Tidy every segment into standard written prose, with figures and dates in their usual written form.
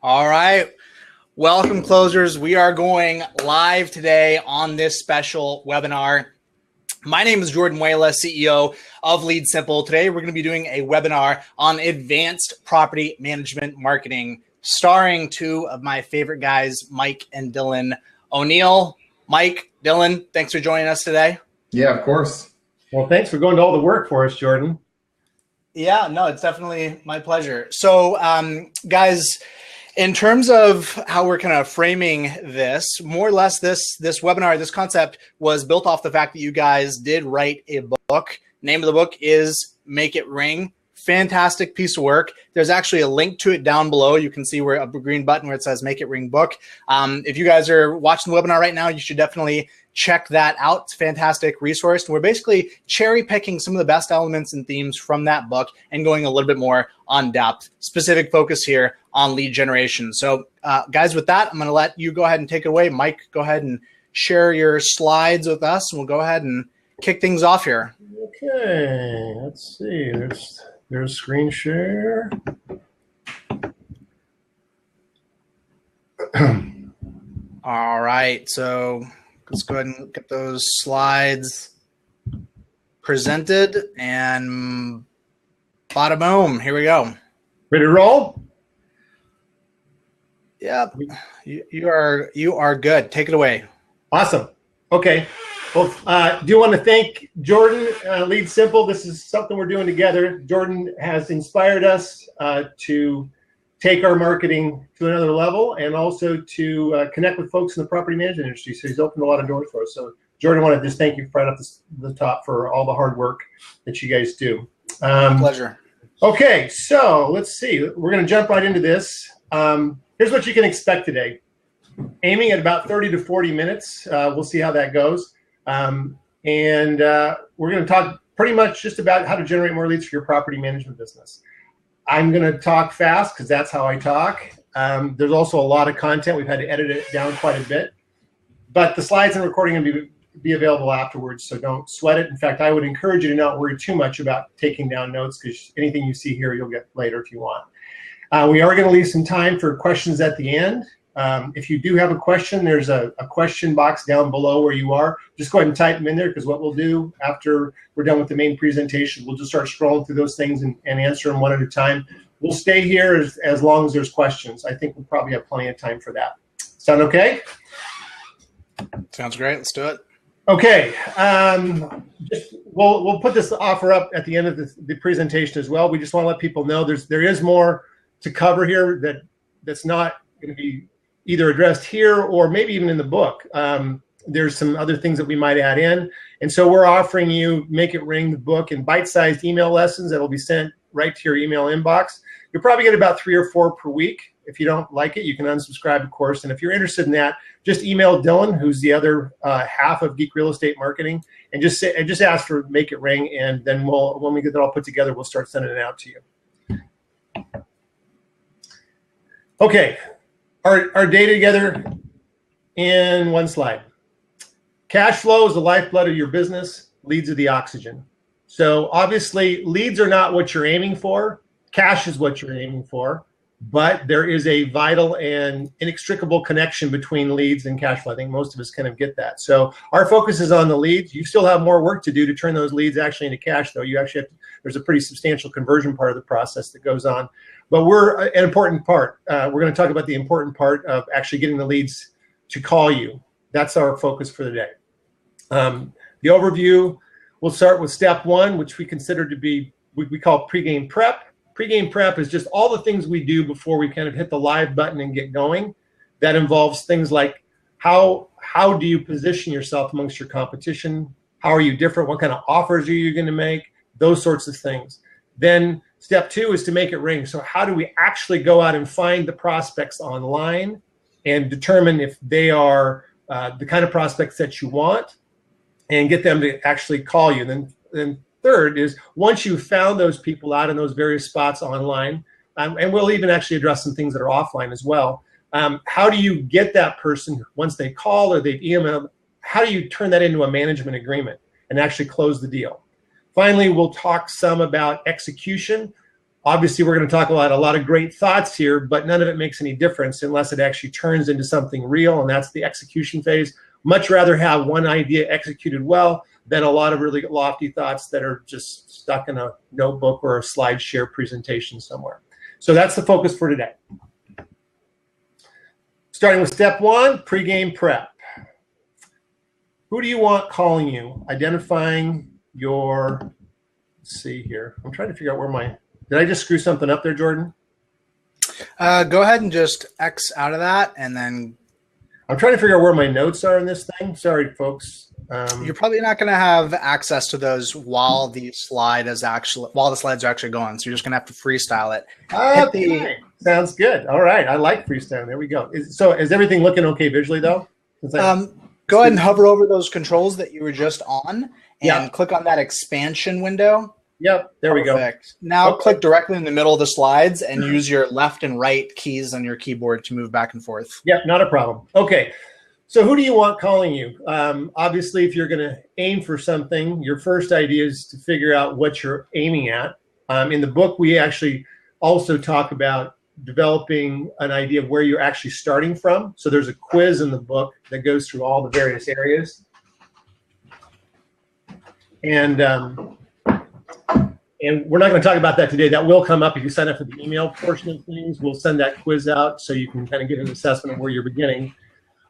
All right. Welcome, closers. We are going live today on this special webinar. My name is Jordan Wayla, CEO of LeadSimple. Today, we're going to be doing a webinar on advanced property management marketing, starring two of my favorite guys, Mike and Dylan O'Neill. Mike, Dylan, thanks for joining us today. Yeah, of course. Well, thanks for going to all the work for us, Jordan. Yeah, no, it's definitely my pleasure. So, guys, in terms of how we're kind of framing this, more or less this webinar, this concept was built off the fact that you guys did write a book. Name of the book is Make It Ring. Fantastic piece of work. There's actually a link to it down below. You can see where a green button where it says Make It Ring book. If you guys are watching the webinar right now, you should definitely check that out. It's a fantastic resource. And we're basically cherry picking some of the best elements and themes from that book and going a little bit more on depth. Specific focus here on lead generation. So guys, with that, I'm going to let you go ahead and take it away. Mike, go ahead and share your slides with us and we'll go ahead and kick things off here. Okay, let's see. There's screen share. All right, so let's go ahead and get those slides presented and bada boom, here we go. Ready to roll? Yep, you are good. Take it away. Awesome. Okay. Well, do want to thank Jordan, LeadSimple. This is something we're doing together. Jordan has inspired us to take our marketing to another level and also to connect with folks in the property management industry. So he's opened a lot of doors for us. So Jordan, I want to just thank you right off the top for all the hard work that you guys do. My pleasure. Okay, so let's see. We're going to jump right into this. Here's what you can expect today. Aiming at about 30 to 40 minutes. We'll see how that goes. We're going to talk pretty much just about how to generate more leads for your property management business. I'm going to talk fast because that's how I talk. There's also a lot of content. We've had to edit it down quite a bit. But the slides and recording are going to be available afterwards, so don't sweat it. In fact, I would encourage you to not worry too much about taking down notes because anything you see here, you'll get later if you want. We are going to leave some time for questions at the end. If you do have a question, there's a question box down below where you are. Just go ahead and type them in there because what we'll do after we're done with the main presentation, we'll just start scrolling through those things and answer them one at a time. We'll stay here as long as there's questions. I think we'll probably have plenty of time for that. Sound okay? Sounds great. Let's do it. Okay. We'll put this offer up at the end of the presentation as well. We just want to let people know there is more to cover here that's not going to be either addressed here or maybe even in the book. There's some other things that we might add in. And so we're offering you Make It Ring, the book, in bite-sized email lessons that will be sent right to your email inbox. You'll probably get about 3 or 4 per week. If you don't like it, you can unsubscribe, of course. And if you're interested in that, just email Dylan, who's the other half of Geek Real Estate Marketing, and just ask for Make It Ring. And then when we get that all put together, we'll start sending it out to you. Okay. Our data together in one slide. Cash flow is the lifeblood of your business. Leads are the oxygen. So obviously, leads are not what you're aiming for. Cash is what you're aiming for. But there is a vital and inextricable connection between leads and cash flow. I think most of us kind of get that. So our focus is on the leads. You still have more work to do to turn those leads actually into cash, though. You actually there's a pretty substantial conversion part of the process that goes on. But we're an important part. We're going to talk about the important part of actually getting the leads to call you. That's our focus for the day. The overview, we'll start with step 1, which we consider to be, we call pregame prep. Pregame prep is just all the things we do before we kind of hit the live button and get going. That involves things like how do you position yourself amongst your competition? How are you different? What kind of offers are you going to make? Those sorts of things. Then step 2 is to make it ring. So how do we actually go out and find the prospects online and determine if they are the kind of prospects that you want and get them to actually call you? And then third is once you've found those people out in those various spots online, and we'll even actually address some things that are offline as well, how do you get that person once they call or they've emailed, how do you turn that into a management agreement and actually close the deal? Finally, we'll talk some about execution. Obviously, we're going to talk about a lot of great thoughts here, but none of it makes any difference unless it actually turns into something real, and that's the execution phase. Much rather have one idea executed well than a lot of really lofty thoughts that are just stuck in a notebook or a slide share presentation somewhere. So that's the focus for today. Starting with step one, pregame prep. Who do you want calling you? Identifying your, let's see here. I'm trying to figure out where my, did I just screw something up there, Jordan? Go ahead and just X out of that, and then. I'm trying to figure out where my notes are in this thing. Sorry, folks. You're probably not going to have access to those while the slides are actually going. So you're just going to have to freestyle it. Okay. Sounds good. All right. I like freestyle. There we go. Is everything looking okay visually though? Go ahead and hover over those controls that you were just on and click on that expansion window. Yep. There we go. Now click directly in the middle of the slides and use your left and right keys on your keyboard to move back and forth. Yep. Not a problem. Okay. So who do you want calling you? Obviously, if you're going to aim for something, your first idea is to figure out what you're aiming at. In the book, we actually also talk about developing an idea of where you're actually starting from. So there's a quiz in the book that goes through all the various areas. And we're not going to talk about that today. That will come up if you sign up for the email portion of things. We'll send that quiz out so you can kind of get an assessment of where you're beginning.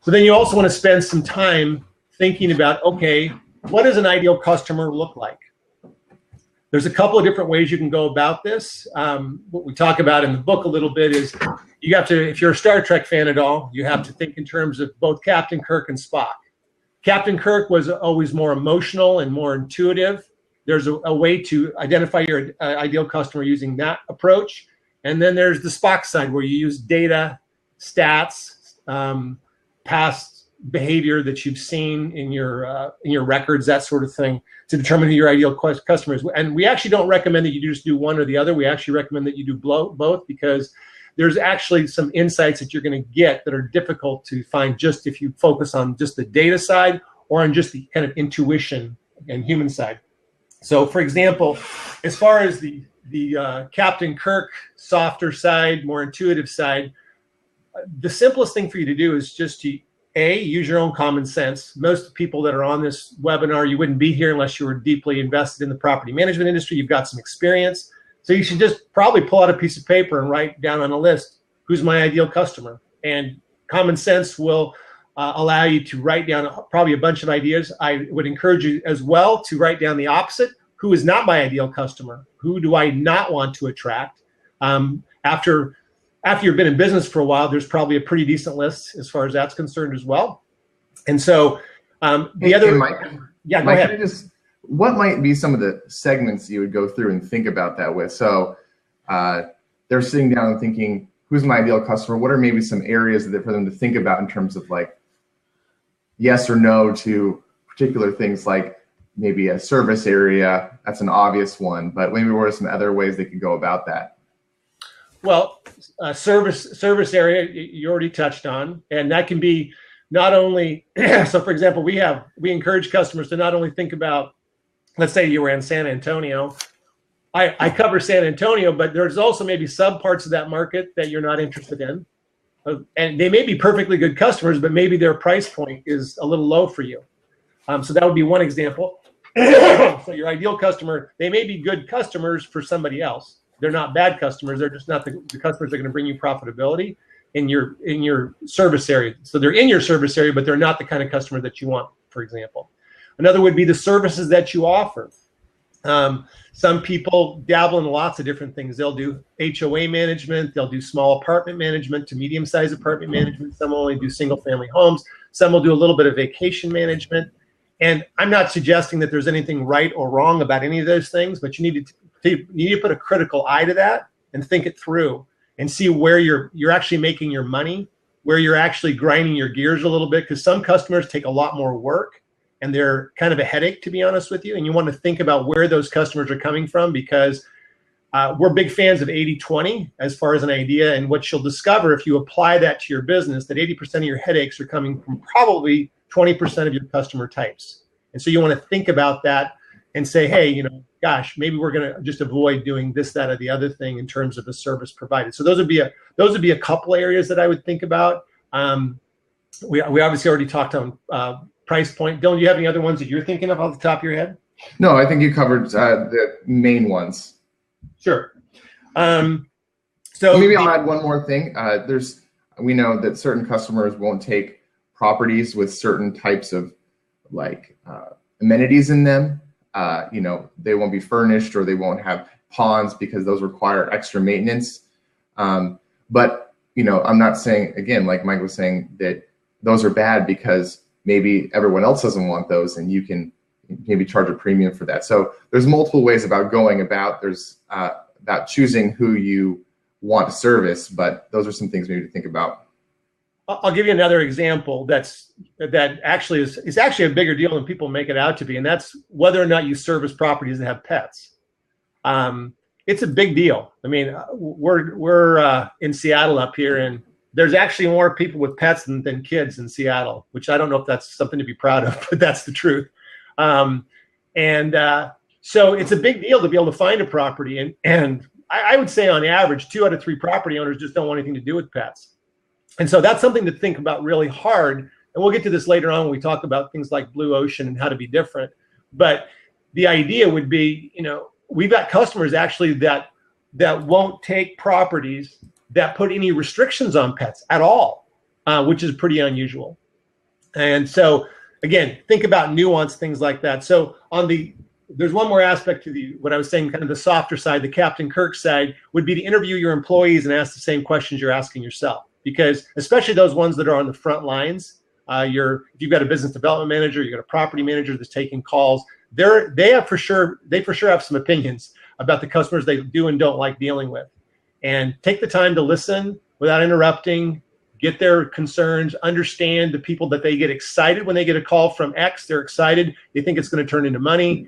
So then you also want to spend some time thinking about, okay, what does an ideal customer look like? There's a couple of different ways you can go about this. What we talk about in the book a little bit is you have to, if you're a Star Trek fan at all, you have to think in terms of both Captain Kirk and Spock. Captain Kirk was always more emotional and more intuitive. There's a way to identify your ideal customer using that approach. And then there's the Spock side where you use data, stats, past behavior that you've seen in your records, that sort of thing, to determine who your ideal customer is. And we actually don't recommend that you just do one or the other. We actually recommend that you do both, because there's actually some insights that you're going to get that are difficult to find just if you focus on just the data side or on just the kind of intuition and human side. So, for example, as far as the Captain Kirk softer side, more intuitive side, the simplest thing for you to do is just to, use your own common sense. Most people that are on this webinar, you wouldn't be here unless you were deeply invested in the property management industry. You've got some experience. So you should just probably pull out a piece of paper and write down on a list, who's my ideal customer? And common sense will allow you to write down probably a bunch of ideas. I would encourage you as well to write down the opposite. Who is not my ideal customer? Who do I not want to attract? After you've been in business for a while, there's probably a pretty decent list as far as that's concerned as well. And so go ahead. What might be some of the segments you would go through and think about that with? So they're sitting down and thinking, who's my ideal customer? What are maybe some areas that for them to think about in terms of like yes or no to particular things, like maybe a service area? That's an obvious one, but maybe what are some other ways they could go about that? Well, service area you already touched on, and that can be not only so. For example, we encourage customers to not only think about, let's say you were in San Antonio. I cover San Antonio, but there's also maybe sub parts of that market that you're not interested in, and they may be perfectly good customers, but maybe their price point is a little low for you. So that would be one example. So your ideal customer, they may be good customers for somebody else. They're not bad customers. They're just not the customers that are going to bring you profitability in your service area. So they're in your service area, but they're not the kind of customer that you want, for example. Another would be the services that you offer. Some people dabble in lots of different things. They'll do HOA management. They'll do small apartment management to medium-sized apartment management. Some will only do single-family homes. Some will do a little bit of vacation management. And I'm not suggesting that there's anything right or wrong about any of those things, but you need to put a critical eye to that and think it through and see where you're actually making your money, where you're actually grinding your gears a little bit, because some customers take a lot more work and they're kind of a headache, to be honest with you. And you want to think about where those customers are coming from, because we're big fans of 80-20 as far as an idea. And what you'll discover if you apply that to your business, that 80% of your headaches are coming from probably 20% of your customer types. And so you want to think about that and say, hey, gosh, maybe we're going to just avoid doing this, that, or the other thing in terms of the service provided. So those would be a couple areas that I would think about. We obviously already talked on price point. Dylan, do you have any other ones that you're thinking of off the top of your head? No, I think you covered the main ones. Sure. So maybe I'll add one more thing. We know that certain customers won't take properties with certain types of amenities in them. They won't be furnished, or they won't have ponds because those require extra maintenance. But I'm not saying, again, like Mike was saying, that those are bad because maybe everyone else doesn't want those, and you can maybe charge a premium for that. So there's multiple ways about going about. There's about choosing who you want to service, but those are some things maybe to think about. I'll give you another example that actually is actually a bigger deal than people make it out to be, and that's whether or not you service properties that have pets. It's a big deal. I mean, we're in Seattle up here, and there's actually more people with pets than kids in Seattle, which I don't know if that's something to be proud of, but that's the truth. So it's a big deal to be able to find a property, and I would say on average, 2 out of 3 property owners just don't want anything to do with pets. And so that's something to think about really hard. And we'll get to this later on when we talk about things like Blue Ocean and how to be different. But the idea would be, we've got customers actually that won't take properties that put any restrictions on pets at all, which is pretty unusual. And so, again, think about nuance, things like that. So there's one more aspect to what I was saying, kind of the softer side, the Captain Kirk side, would be to interview your employees and ask the same questions you're asking yourself. Because especially those ones that are on the front lines, if you've got a business development manager, you've got a property manager that's taking calls, they for sure have some opinions about the customers they do and don't like dealing with. And take the time to listen without interrupting, get their concerns, understand the people that they get excited when they get a call from X, they're excited, they think it's going to turn into money.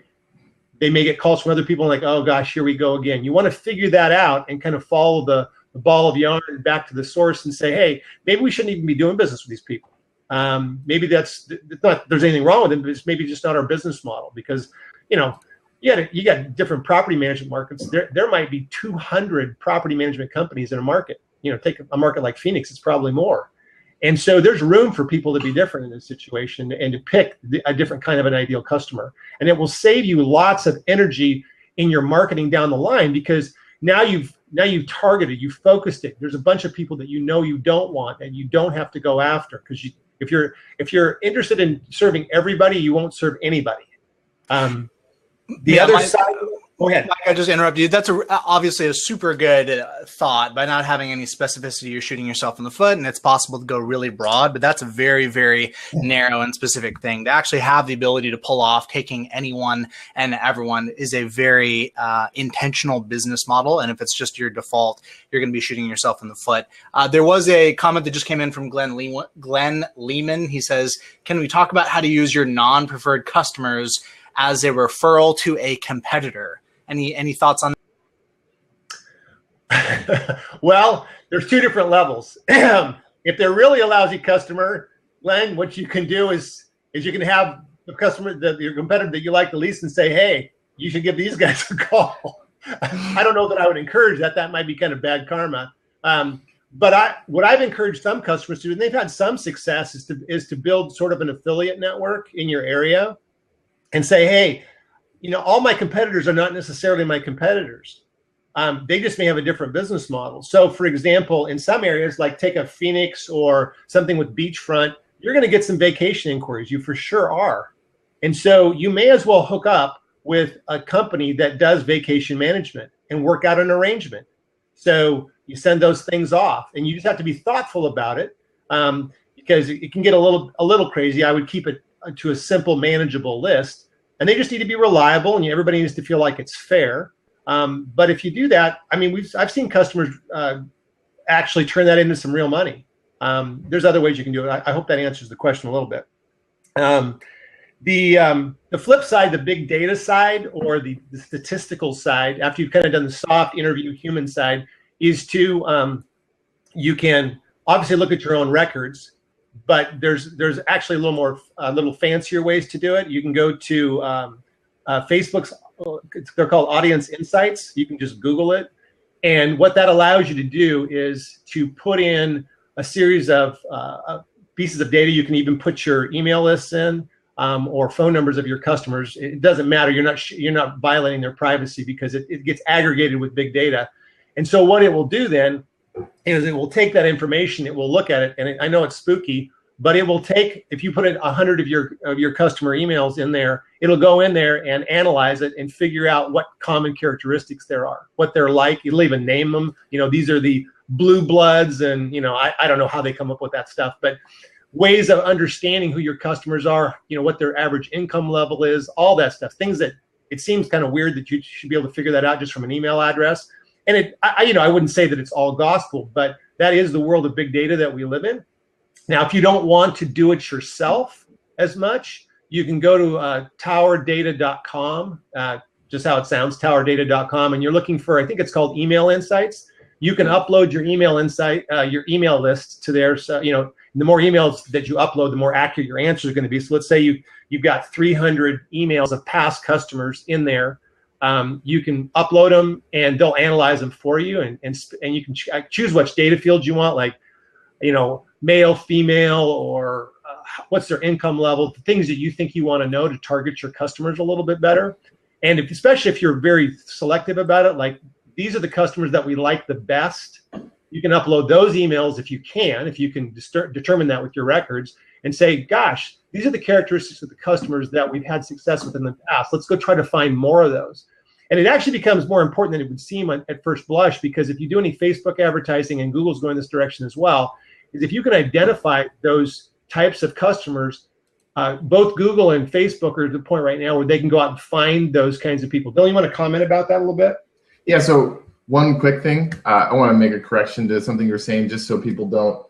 They may get calls from other people like, oh gosh, here we go again. You want to figure that out and kind of follow the ball of yarn back to the source and say, hey, maybe we shouldn't even be doing business with these people. Maybe there's anything wrong with them, but it's maybe just not our business model, because, you got different property management markets. There might be 200 property management companies in a market. Take a market like Phoenix, it's probably more. And so there's room for people to be different in this situation and to pick a different kind of an ideal customer. And it will save you lots of energy in your marketing down the line, because now you've targeted, you've focused it. There's a bunch of people that you don't want and you don't have to go after, because if you're interested in serving everybody, you won't serve anybody. The other side. Go ahead. Mike, I just interrupted you. That's obviously a super good thought. By not having any specificity, you're shooting yourself in the foot, and it's possible to go really broad, but that's a very, very narrow and specific thing. To actually have the ability to pull off taking anyone and everyone is a very intentional business model, and if it's just your default, you're going to be shooting yourself in the foot. There was a comment that just came in from Glenn Lehman. He says, can we talk about how to use your non-preferred customers as a referral to a competitor? Any thoughts on that? Well, there's 2 different levels. If they're really a lousy customer, Glenn, what you can do is you can have the customer, your competitor that you like the least, and say, hey, you should give these guys a call. I don't know that I would encourage that. That might be kind of bad karma. But what I've encouraged some customers to do, and they've had some success, is to build sort of an affiliate network in your area and say, hey, all my competitors are not necessarily my competitors. They just may have a different business model. So, for example, in some areas, like take a Phoenix or something with beachfront, you're going to get some vacation inquiries. You for sure are. And so you may as well hook up with a company that does vacation management and work out an arrangement. So you send those things off, and you just have to be thoughtful about it, because it can get a little crazy. I would keep it to a simple, manageable list. And they just need to be reliable, and everybody needs to feel like it's fair. But if you do that, I mean, I've seen customers actually turn that into some real money. There's other ways you can do it. I hope that answers the question a little bit. The flip side, the big data side, or the statistical side, after you've kind of done the soft interview human side, is you can obviously look at your own records. But there's actually a little fancier ways to do it. You can go to Facebook's they're called audience insights. You can just Google it. And what that allows you to do is to put in a series of pieces of data. You can even put your email lists in, or phone numbers of your customers. It doesn't matter. You're not violating their privacy because it gets aggregated with big data. And so what it will do then is it will take that information, it will look at it, and I know it's spooky, but it will take, if you put in 100 of your customer emails in there, it'll go in there and analyze it and figure out what common characteristics there are, what they're like. It'll even name them. These are the blue bloods, and I don't know how they come up with that stuff, but ways of understanding who your customers are, what their average income level is, all that stuff. Things that it seems kind of weird that you should be able to figure that out just from an email address. And I wouldn't say that it's all gospel, but that is the world of big data that we live in. Now, if you don't want to do it yourself as much, you can go to towerdata.com, just how it sounds, towerdata.com, and you're looking for, I think it's called email insights. You can upload your email your email list to there. So, the more emails that you upload, the more accurate your answers are going to be. So let's say you've got 300 emails of past customers in there. You can upload them and they'll analyze them for you, and you can choose which data fields you want, like, male, female, or what's their income level, the things that you think you want to know to target your customers a little bit better. And especially if you're very selective about it, like, these are the customers that we like the best, you can upload those emails if you can determine that with your records and say, gosh, these are the characteristics of the customers that we've had success with in the past. Let's go try to find more of those. And it actually becomes more important than it would seem at first blush, because if you do any Facebook advertising, and Google's going this direction as well, is if you can identify those types of customers, both Google and Facebook are at the point right now where they can go out and find those kinds of people. Bill, you want to comment about that a little bit? Yeah, so one quick thing. I want to make a correction to something you were saying, just so people don't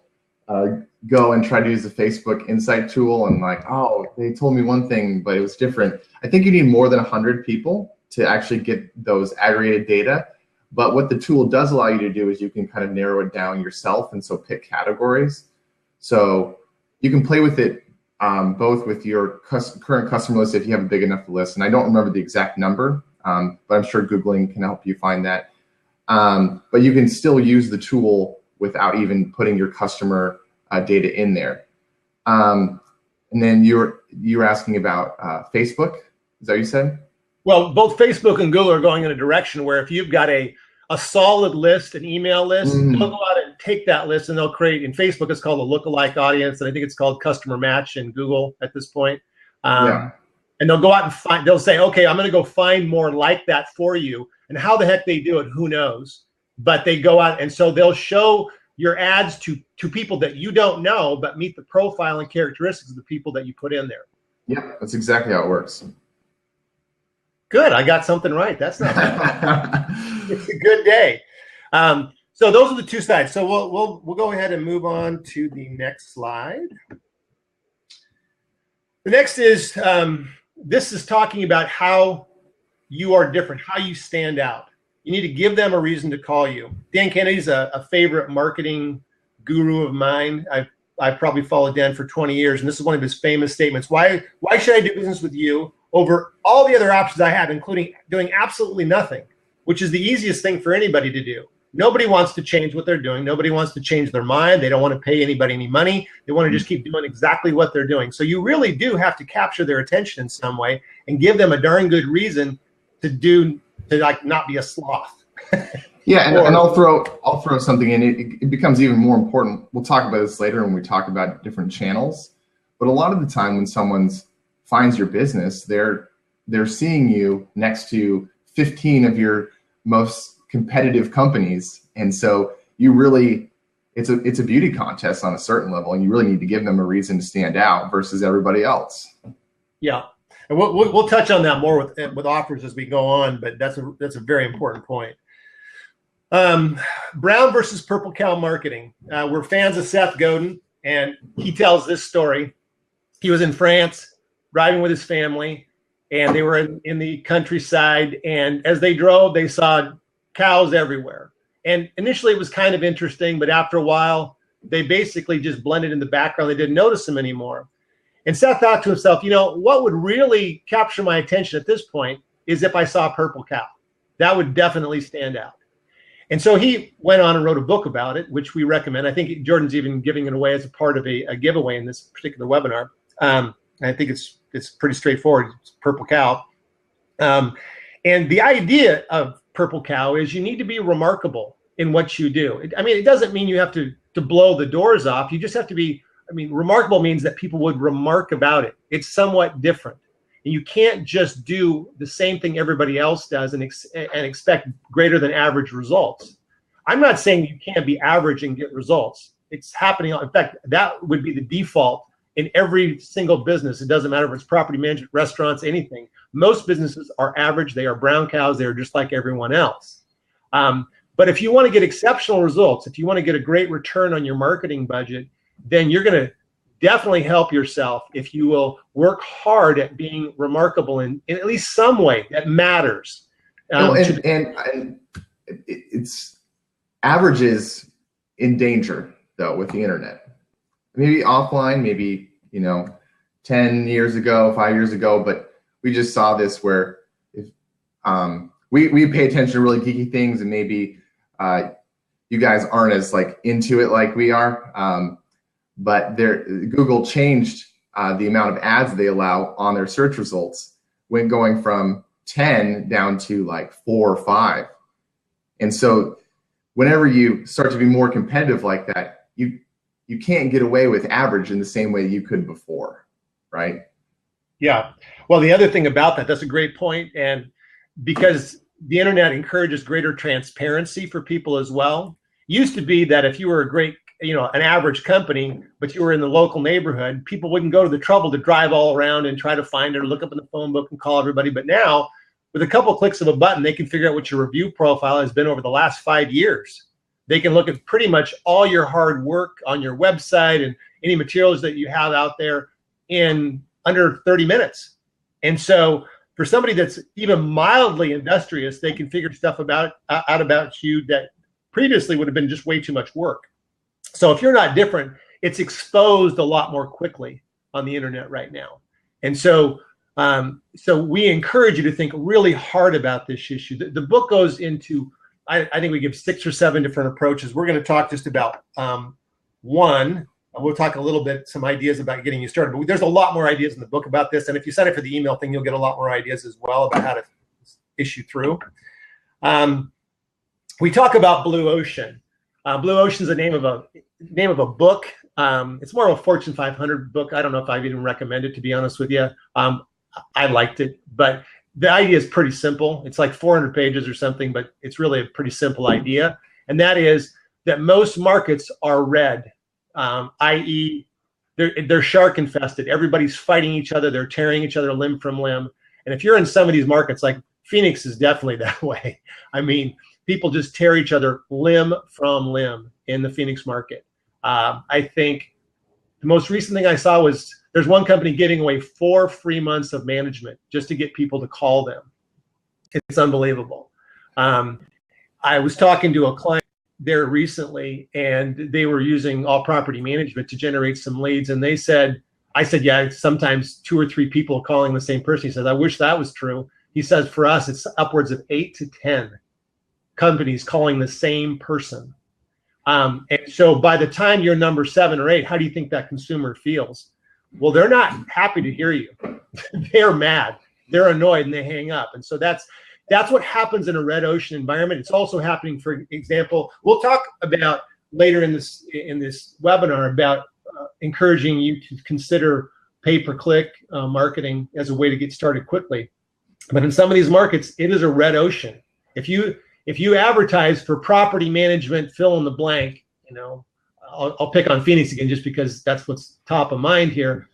go and try to use the Facebook Insight tool and like, oh, they told me one thing, but it was different. I think you need more than 100 people to actually get those aggregated data. But what the tool does allow you to do is you can kind of narrow it down yourself, and so pick categories. So you can play with it both with your current customer list if you have a big enough list. And I don't remember the exact number, but I'm sure Googling can help you find that. But you can still use the tool without even putting your customer data in there. And then you were asking about Facebook. Is that what you said? Well, both Facebook and Google are going in a direction where if you've got a solid list, an email list, they'll go out and take that list and they'll create, in Facebook, it's called a lookalike audience. And I think it's called customer match in Google at this point. And they'll go out and they'll say, okay, I'm going to go find more like that for you. And how the heck they do it, who knows? But they go out, and so they'll show your ads to people that you don't know, but meet the profile and characteristics of the people that you put in there. Yeah, that's exactly how it works. Good, I got something right. That's not bad. It's a good day. So those are the two sides. So we'll go ahead and move on to the next slide. The next is this is talking about how you are different, how you stand out. You need to give them a reason to call you. Dan Kennedy's a favorite marketing guru of mine. I've probably followed Dan for 20 years, and this is one of his famous statements. Why should I do business with you over all the other options I have, including doing absolutely nothing, which is the easiest thing for anybody to do. Nobody wants to change what they're doing. Nobody wants to change their mind. They don't want to pay anybody any money. They want to just keep doing exactly what they're doing. So you really do have to capture their attention in some way and give them a darn good reason to like not be a sloth. Yeah, and I'll throw something in. It becomes even more important. We'll talk about this later when we talk about different channels. But a lot of the time when someone finds your business, they're seeing you next to 15 of your most competitive companies, and so you really, it's a beauty contest on a certain level, and you really need to give them a reason to stand out versus everybody else. Yeah, and we'll touch on that more with offers as we go on, but that's a very important point. Brown versus Purple Cow marketing. We're fans of Seth Godin, and he tells this story. He was in France driving with his family, and they were in the countryside, and as they drove, they saw cows everywhere. And initially it was kind of interesting, but after a while, they basically just blended in the background. They didn't notice them anymore. And Seth thought to himself, what would really capture my attention at this point is if I saw a purple cow. That would definitely stand out. And so he went on and wrote a book about it, which we recommend. I think Jordan's even giving it away as a part of a giveaway in this particular webinar. I think it's pretty straightforward. It's purple cow. And the idea of purple cow is you need to be remarkable in what you do. It doesn't mean you have to blow the doors off. You just have to be, remarkable means that people would remark about it. It's somewhat different. And you can't just do the same thing everybody else does and expect greater than average results. I'm not saying you can't be average and get results. It's happening. In fact, that would be the default in every single business. It doesn't matter if it's property management, restaurants, anything. Most businesses are average. They are brown cows. They are just like everyone else. But if you want to get exceptional results, if you want to get a great return on your marketing budget, then you're going to definitely help yourself if you will work hard at being remarkable in at least some way that matters. And it's averages in danger though with the internet. Maybe offline, maybe 10 years ago, 5 years ago, but we just saw this where if we pay attention to really geeky things, and maybe you guys aren't as into it like we are. But Google changed the amount of ads they allow on their search results, when going from 10 down to 4 or 5. And so whenever you start to be more competitive like that, you can't get away with average in the same way you could before, right? Yeah. Well, the other thing about that's a great point. And because the internet encourages greater transparency for people as well. Used to be that if you were a great an average company, but you were in the local neighborhood, people wouldn't go to the trouble to drive all around and try to find it or look up in the phone book and call everybody. But now, with a couple clicks of a button, they can figure out what your review profile has been over the last 5 years. They can look at pretty much all your hard work on your website and any materials that you have out there in under 30 minutes. And so for somebody that's even mildly industrious, they can figure stuff out about you that previously would have been just way too much work. So if you're not different, it's exposed a lot more quickly on the internet right now. And so we encourage you to think really hard about this issue. The book goes into, I think we give 6 or 7 different approaches. We're going to talk just about one. We'll talk a little bit, some ideas about getting you started. But there's a lot more ideas in the book about this. And if you sign up for the email thing, you'll get a lot more ideas as well about how to issue through. We talk about Blue Ocean. Blue Ocean is the name of a book. It's more of a Fortune 500 book. I don't know if I've even recommended it, to be honest with you. I liked it, but the idea is pretty simple. It's like 400 pages or something, but it's really a pretty simple idea. And that is that most markets are red, i.e. they're shark infested. Everybody's fighting each other. They're tearing each other limb from limb. And if you're in some of these markets, like Phoenix is definitely that way. People just tear each other limb from limb in the Phoenix market. I think the most recent thing I saw was there's one company giving away 4 free months of management just to get people to call them. It's unbelievable. I was talking to a client there recently, and they were using All Property Management to generate some leads. And I said, yeah, sometimes 2 or 3 people calling the same person. He says, I wish that was true. He says, for us, it's upwards of 8 to 10 companies calling the same person. And so by the time you're number 7 or 8, how do you think that consumer feels? Well, they're not happy to hear you. They're mad. They're annoyed, and they hang up. And so that's what happens in a red ocean environment. It's also happening, for example, we'll talk about later in this webinar about encouraging you to consider pay-per-click marketing as a way to get started quickly. But in some of these markets, it is a red ocean. If you advertise for property management, fill in the blank, I'll pick on Phoenix again just because that's what's top of mind here.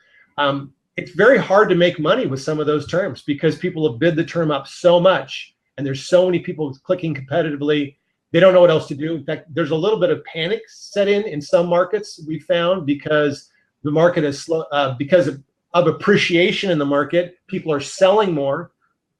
It's very hard to make money with some of those terms because people have bid the term up so much, and there's so many people clicking competitively. They don't know what else to do. In fact, there's a little bit of panic set in some markets we found because the market is slow, because of appreciation in the market. People are selling more.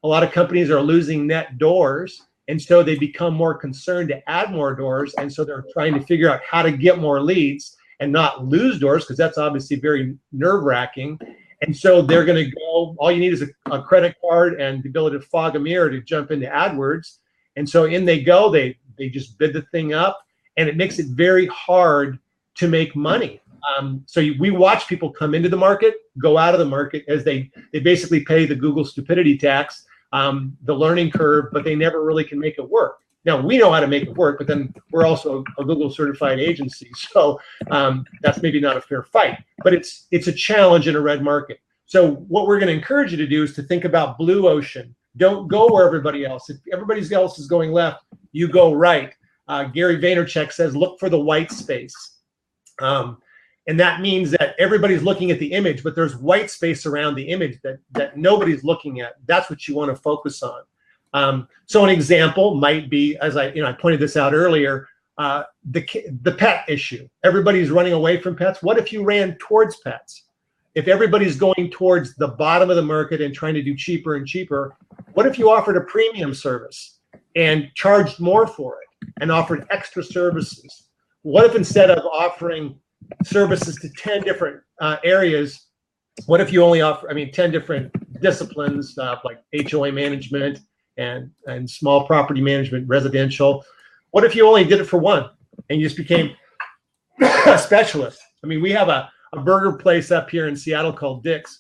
A lot of companies are losing net doors. And so they become more concerned to add more doors. And so they're trying to figure out how to get more leads and not lose doors, because that's obviously very nerve-wracking. And so they're going to go, all you need is a credit card and the ability to fog a mirror to jump into AdWords. And so in they go, they just bid the thing up, and it makes it very hard to make money. We watch people come into the market, go out of the market, as they basically pay the Google stupidity tax, the learning curve, but they never really can make it work. Now, we know how to make it work, but then we're also a Google certified agency. So that's maybe not a fair fight, but it's a challenge in a red market. So what we're going to encourage you to do is to think about blue ocean. Don't go where everybody else. If everybody else is going left, you go right. Gary Vaynerchuk says, look for the white space. And that means that everybody's looking at the image, but there's white space around the image that nobody's looking at. That's what you want to focus on. So an example might be, as I pointed this out earlier, the pet issue. Everybody's running away from pets. What if you ran towards pets? If everybody's going towards the bottom of the market and trying to do cheaper and cheaper, what if you offered a premium service and charged more for it and offered extra services? What if instead of offering services to 10 different areas, what if you only offer, 10 different disciplines like HOA management and small property management, residential? What if you only did it for one and you just became a specialist? We have a burger place up here in Seattle called Dick's,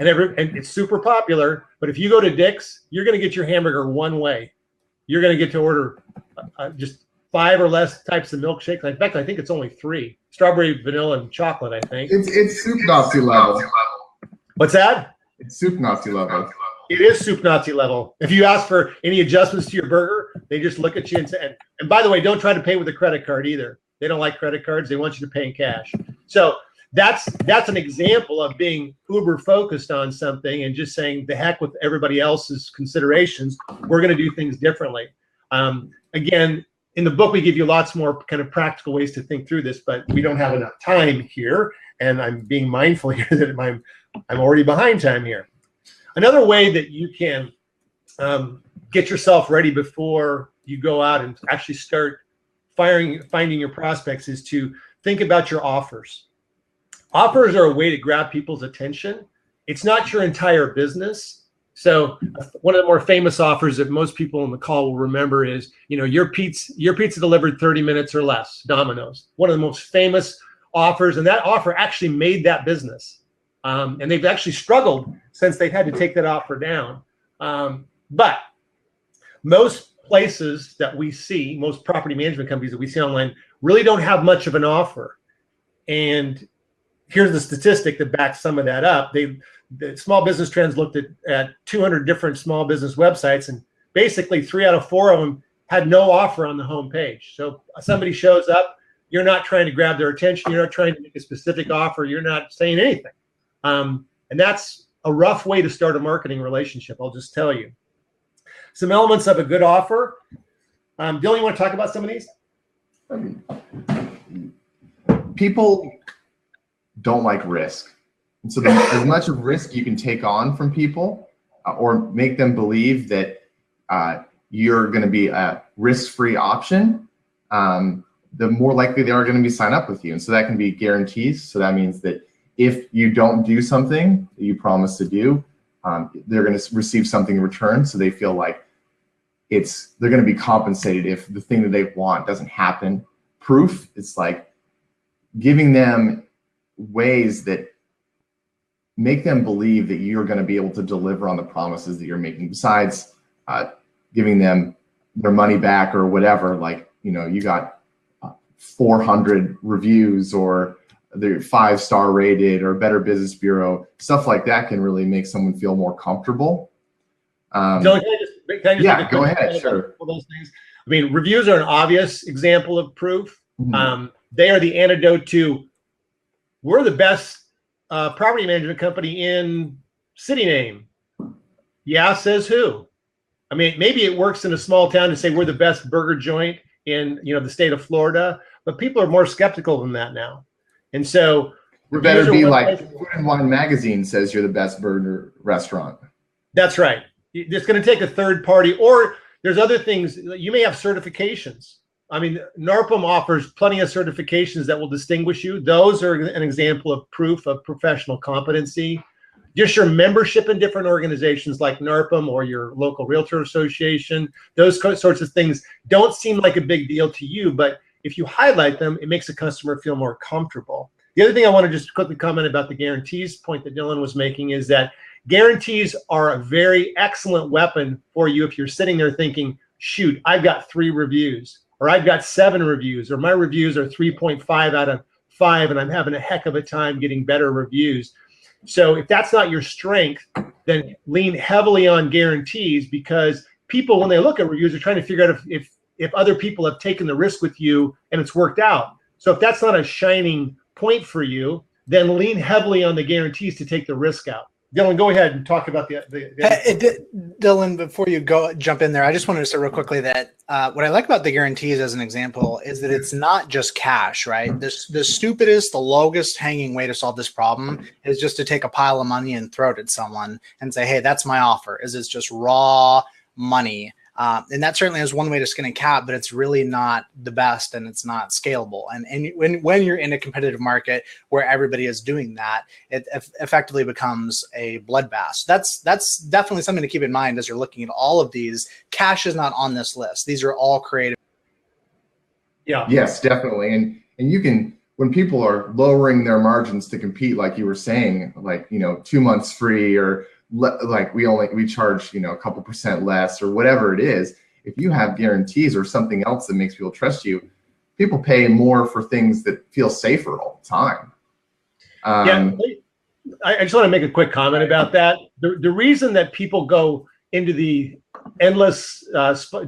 and it's super popular. But if you go to Dick's, you're going to get your hamburger one way. You're going to get to order just 5 or less types of milkshakes. In fact, I think it's only 3: strawberry, vanilla, and chocolate. I think it's soup Nazi level. What's that? It's soup Nazi level. It is soup Nazi level. If you ask for any adjustments to your burger, they just look at you and say, and by the way, don't try to pay with a credit card either. They don't like credit cards. They want you to pay in cash. So that's an example of being uber focused on something and just saying the heck with everybody else's considerations. We're going to do things differently. Again, in the book, we give you lots more kind of practical ways to think through this, but we don't have enough time here. And I'm being mindful here that I'm already behind time here. Another way that you can get yourself ready before you go out and actually start finding your prospects is to think about your offers. Offers are a way to grab people's attention. It's not your entire business. So one of the more famous offers that most people on the call will remember is, your pizza delivered 30 minutes or less, Domino's. One of the most famous offers, and that offer actually made that business. And they've actually struggled since they've had to take that offer down. But most places that we see, most property management companies that we see online, really don't have much of an offer. And here's the statistic that backs some of that up. The Small Business Trends looked at 200 different small business websites, and basically 3 out of 4 of them had no offer on the homepage. So somebody shows up, you're not trying to grab their attention, you're not trying to make a specific offer, you're not saying anything. And that's a rough way to start a marketing relationship, I'll just tell you. Some elements of a good offer. Dylan, you want to talk about some of these? People don't like risk. And so as much of risk you can take on from people or make them believe that you're going to be a risk-free option, the more likely they are going to be sign up with you. And so that can be guarantees. So that means that if you don't do something that you promise to do, they're going to receive something in return. So they feel like they're going to be compensated if the thing that they want doesn't happen. Proof, it's like giving them ways that make them believe that you're going to be able to deliver on the promises that you're making, besides giving them their money back or whatever. Like, you got 400 reviews, or they're 5-star rated, or Better Business Bureau. Stuff like that can really make someone feel more comfortable. Can I just go ahead. Sure. Those things. Reviews are an obvious example of proof. Mm-hmm. They are the antidote to, we're the best property management company in city name. Yeah, says who? Maybe it works in a small town to say we're the best burger joint in the state of Florida, but people are more skeptical than that now. And so it better be like Food and Wine Magazine says you're the best burger restaurant. That's right. It's going to take a third party, or there's other things. You may have certifications. I mean, NARPM offers plenty of certifications that will distinguish you. Those are an example of proof of professional competency. Just your membership in different organizations like NARPM or your local realtor association, those sorts of things don't seem like a big deal to you, but if you highlight them, it makes a customer feel more comfortable. The other thing I want to just quickly comment about the guarantees point that Dylan was making is that guarantees are a very excellent weapon for you if you're sitting there thinking, shoot, I've got 3 reviews, or I've got 7 reviews, or my reviews are 3.5 out of 5, and I'm having a heck of a time getting better reviews. So if that's not your strength, then lean heavily on guarantees, because people, when they look at reviews, are trying to figure out if other people have taken the risk with you and it's worked out. So if that's not a shining point for you, then lean heavily on the guarantees to take the risk out. Dylan, go ahead and talk about Dylan, before you jump in there, I just wanted to say real quickly that what I like about the guarantees as an example is that it's not just cash, right? The stupidest, the lowest hanging way to solve this problem is just to take a pile of money and throw it at someone and say, hey, that's my offer. It's just raw money. And that certainly is one way to skin a cat, but it's really not the best, and it's not scalable. And when you're in a competitive market where everybody is doing that, it effectively becomes a bloodbath. That's definitely something to keep in mind as you're looking at all of these. Cash is not on this list. These are all creative. Yeah. Yes, definitely. And you can, when people are lowering their margins to compete, like you were saying, like, 2 months free, or like we charge, a couple % less, or whatever it is. If you have guarantees or something else that makes people trust you, people pay more for things that feel safer all the time. I just want to make a quick comment about that. The reason that people go into the endless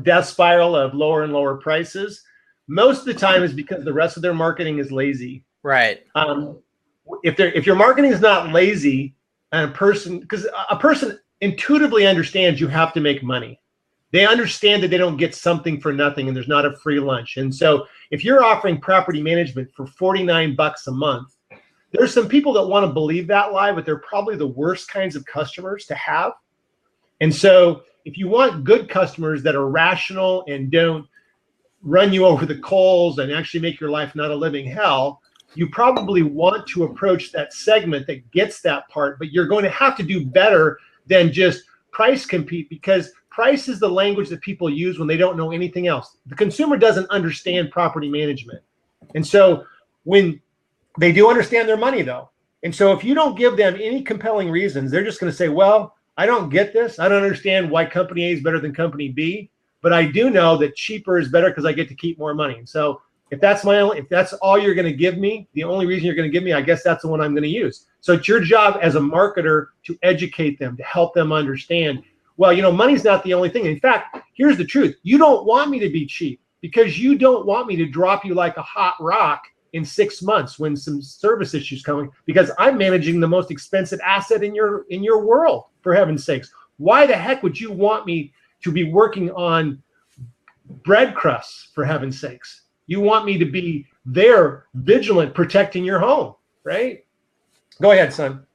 death spiral of lower and lower prices, most of the time is because the rest of their marketing is lazy. Right. If your marketing is not lazy, and because a person intuitively understands you have to make money. They understand that they don't get something for nothing, and there's not a free lunch. And so if you're offering property management for $49 a month, there's some people that want to believe that lie, but they're probably the worst kinds of customers to have. And so if you want good customers that are rational and don't run you over the coals and actually make your life not a living hell, you probably want to approach that segment that gets that part, but you're going to have to do better than just price compete, because price is the language that people use when they don't know anything else. The consumer doesn't understand property management. And so when they do understand their money though, and so if you don't give them any compelling reasons, they're just going to say, well, I don't get this. I don't understand why company A is better than company B, but I do know that cheaper is better because I get to keep more money. And so if that's all you're going to give me, the only reason you're going to give me, I guess that's the one I'm going to use. So it's your job as a marketer to educate them, to help them understand, well, money's not the only thing. In fact, here's the truth. You don't want me to be cheap, because you don't want me to drop you like a hot rock in 6 months when some service issues coming, because I'm managing the most expensive asset in your world, for heaven's sakes. Why the heck would you want me to be working on bread crusts, for heaven's sakes? You want me to be there, vigilant, protecting your home, right? Go ahead, son.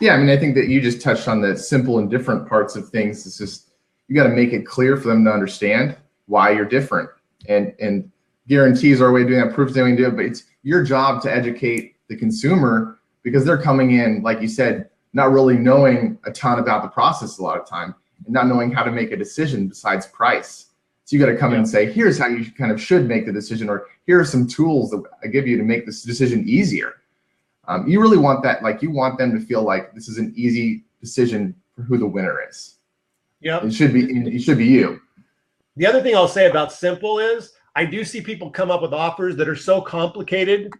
Yeah, I mean, I think that you just touched on the simple and different parts of things. It's just, you got to make it clear for them to understand why you're different. And guarantees are a way of doing that, proofs are a way to do it, but it's your job to educate the consumer, because they're coming in, like you said, not really knowing a ton about the process a lot of time, and not knowing how to make a decision besides price. So you got to come in and say, here's how you kind of should make the decision, or here are some tools that I give you to make this decision easier. You really want that, like, you want them to feel like this is an easy decision for who the winner is. Yeah, it should be you. The other thing I'll say about Simple is I do see people come up with offers that are so complicated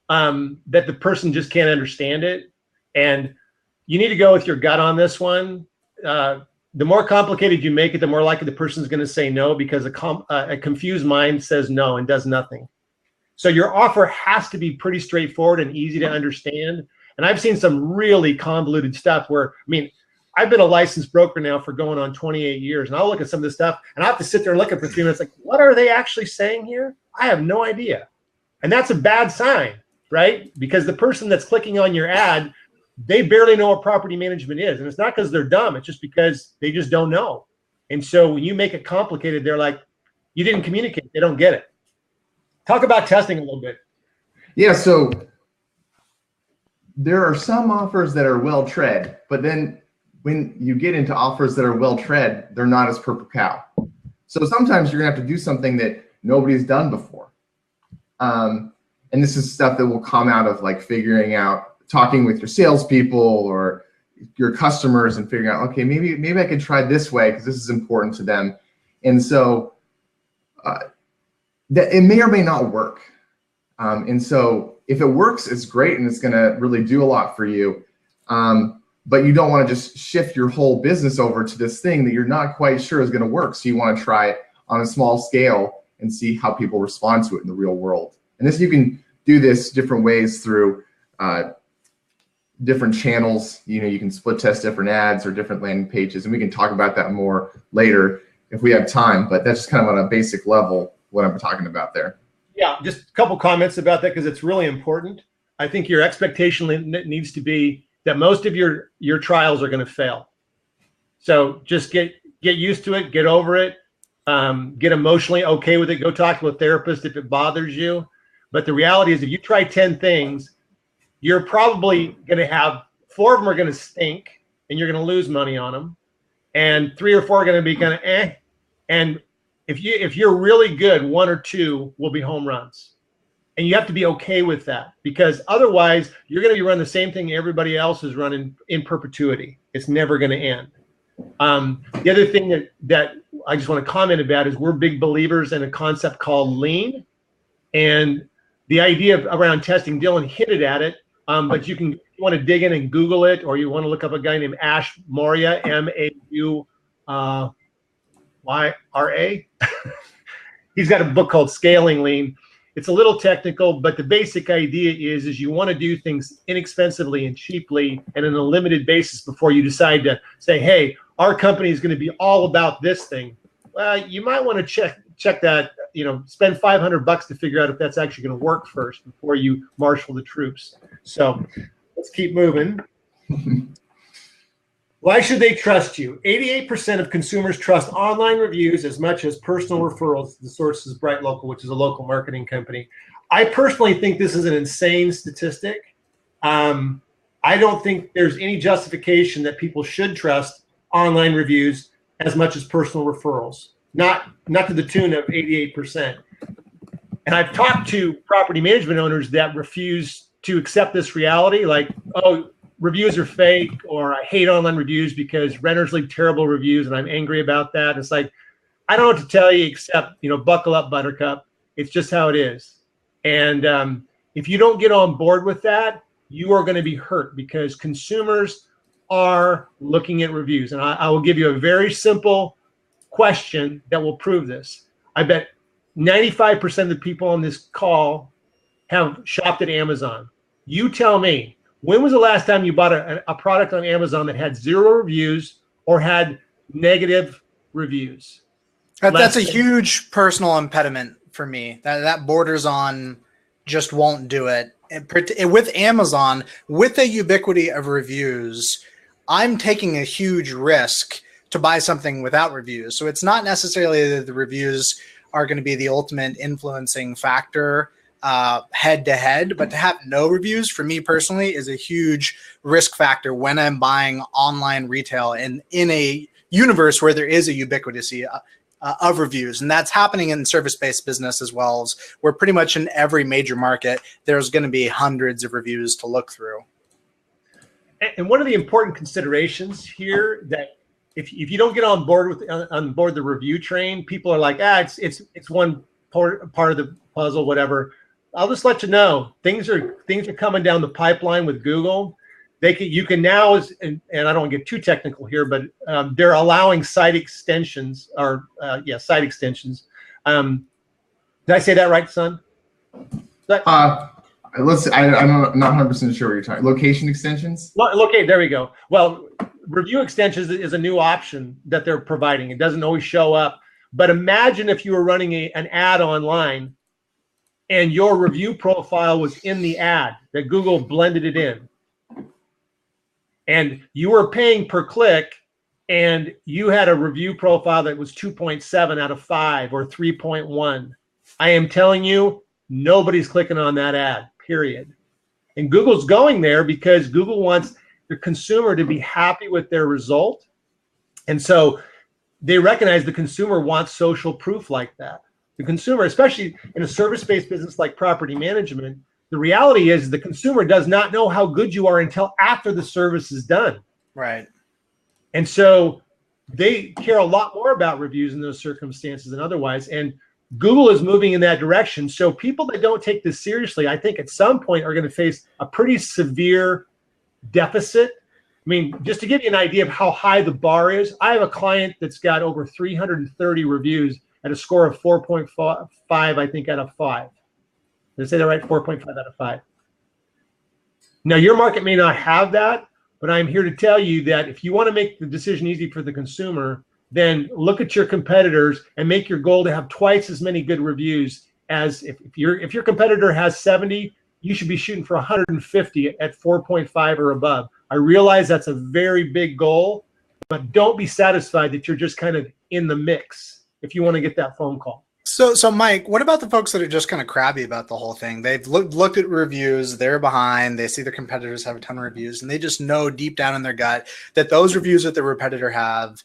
that the person just can't understand it. And you need to go with your gut on this one. The more complicated you make it, the more likely the person's going to say no, because a confused mind says no and does nothing. So your offer has to be pretty straightforward and easy to understand. And I've seen some really convoluted stuff where, I've been a licensed broker now for going on 28 years, and I'll look at some of this stuff and I have to sit there and look at it for 3 minutes, like, what are they actually saying here? I have no idea. And that's a bad sign, right? Because the person that's clicking on your ad, they barely know what property management is. And it's not because they're dumb. It's just because they just don't know. And so when you make it complicated, they're like, you didn't communicate. They don't get it. Talk about testing a little bit. Yeah, so there are some offers that are well tread, but then when you get into offers that are well tread, they're not as purple cow. So sometimes you're gonna have to do something that nobody's done before. And this is stuff that will come out of like figuring out, talking with your salespeople or your customers and figuring out, okay, maybe I could try this way because this is important to them. And so that it may or may not work. And so if it works, it's great and it's gonna really do a lot for you. But you don't want to just shift your whole business over to this thing that you're not quite sure is gonna work. So you want to try it on a small scale and see how people respond to it in the real world. And this, you can do this different ways through different channels. You know, you can split test different ads or different landing pages, and we can talk about that more later if we have time. But that's just kind of on a basic level what I'm talking about there. Yeah, just a couple comments about that because it's really important. I think your expectation needs to be that most of your trials are going to fail. So just get used to it, get over it, get emotionally okay with it. Go talk to a therapist if it bothers you. But the reality is, if you try 10 things, you're probably going to have 4 of them are going to stink, and you're going to lose money on them, and 3 or 4 are going to be kind of eh. And if you're really good, 1 or 2 will be home runs, and you have to be okay with that, because otherwise you're going to be running the same thing everybody else is running in perpetuity. It's never going to end. The other thing that I just want to comment about is we're big believers in a concept called lean, and the idea around testing. Dylan hinted at it, but you want to dig in and Google it, or you want to look up a guy named Ash Maurya, M-A-U-Y-R-A. He's got a book called Scaling Lean. It's a little technical, but the basic idea is you want to do things inexpensively and cheaply and on a limited basis before you decide to say, hey, our company is going to be all about this thing. Well, you might want to check that, spend $500 to figure out if that's actually going to work first before you marshal the troops. So let's keep moving. Why should they trust you? 88% of consumers trust online reviews as much as personal referrals. The source is Bright Local, which is a local marketing company. I personally think this is an insane statistic. I don't think there's any justification that people should trust online reviews as much as personal referrals. Not to the tune of 88%. And I've talked to property management owners that refuse to accept this reality, like, oh, reviews are fake, or I hate online reviews because renters leave terrible reviews and I'm angry about that. It's like, I don't know what to tell you except, buckle up, buttercup. It's just how it is. And if you don't get on board with that, you are going to be hurt, because consumers are looking at reviews. And I will give you a very simple question that will prove this. I bet 95% of the people on this call have shopped at Amazon. You tell me, when was the last time you bought a product on Amazon that had 0 reviews or had negative reviews? That's a huge personal impediment for me. That borders on just won't do it. With Amazon, with the ubiquity of reviews, I'm taking a huge risk to buy something without reviews. So it's not necessarily that the reviews are going to be the ultimate influencing factor head to head, but to have no reviews for me personally is a huge risk factor when I'm buying online retail in a universe where there is a ubiquity of reviews. And that's happening in service-based business as well, as where pretty much in every major market, there's going to be hundreds of reviews to look through. And one of the important considerations here, that if you don't get on board the review train, people are like, it's one part of the puzzle, whatever. I'll just let you know, things are coming down the pipeline with Google. You can now, and I don't want to get too technical here, but they're allowing site extensions, site extensions. Did I say that right, son? I'm not 100% sure what you're talking. Location extensions? Okay, there we go. Well, review extensions is a new option that they're providing. It doesn't always show up, but imagine if you were running an ad online and your review profile was in the ad, that Google blended it in, and you were paying per click, and you had a review profile that was 2.7 out of 5 or 3.1. I am telling you, Nobody's clicking on that ad, period. And Google's going there because Google wants the consumer to be happy with their result. And so they recognize the consumer wants social proof like that. The consumer, especially in a service-based business like property management, the reality is the consumer does not know how good you are until after the service is done. Right. And so they care a lot more about reviews in those circumstances than otherwise. And Google is moving in that direction. So people that don't take this seriously, I think at some point are going to face a pretty severe deficit. I mean, just to give you an idea of how high the bar is, I have a client that's got over 330 reviews at a score of 4.5, I think, out of 5. Did I say that right? 4.5 out of 5. Now, your market may not have that, but I'm here to tell you that if you want to make the decision easy for the consumer, then look at your competitors and make your goal to have twice as many good reviews as if your competitor has 70, you should be shooting for 150 at 4.5 or above. I realize that's a very big goal, but don't be satisfied that you're just kind of in the mix if you want to get that phone call. So Mike, what about the folks that are just kind of crabby about the whole thing? They've looked at reviews, they're behind, they see their competitors have a ton of reviews, and they just know deep down in their gut that those reviews that their competitor have,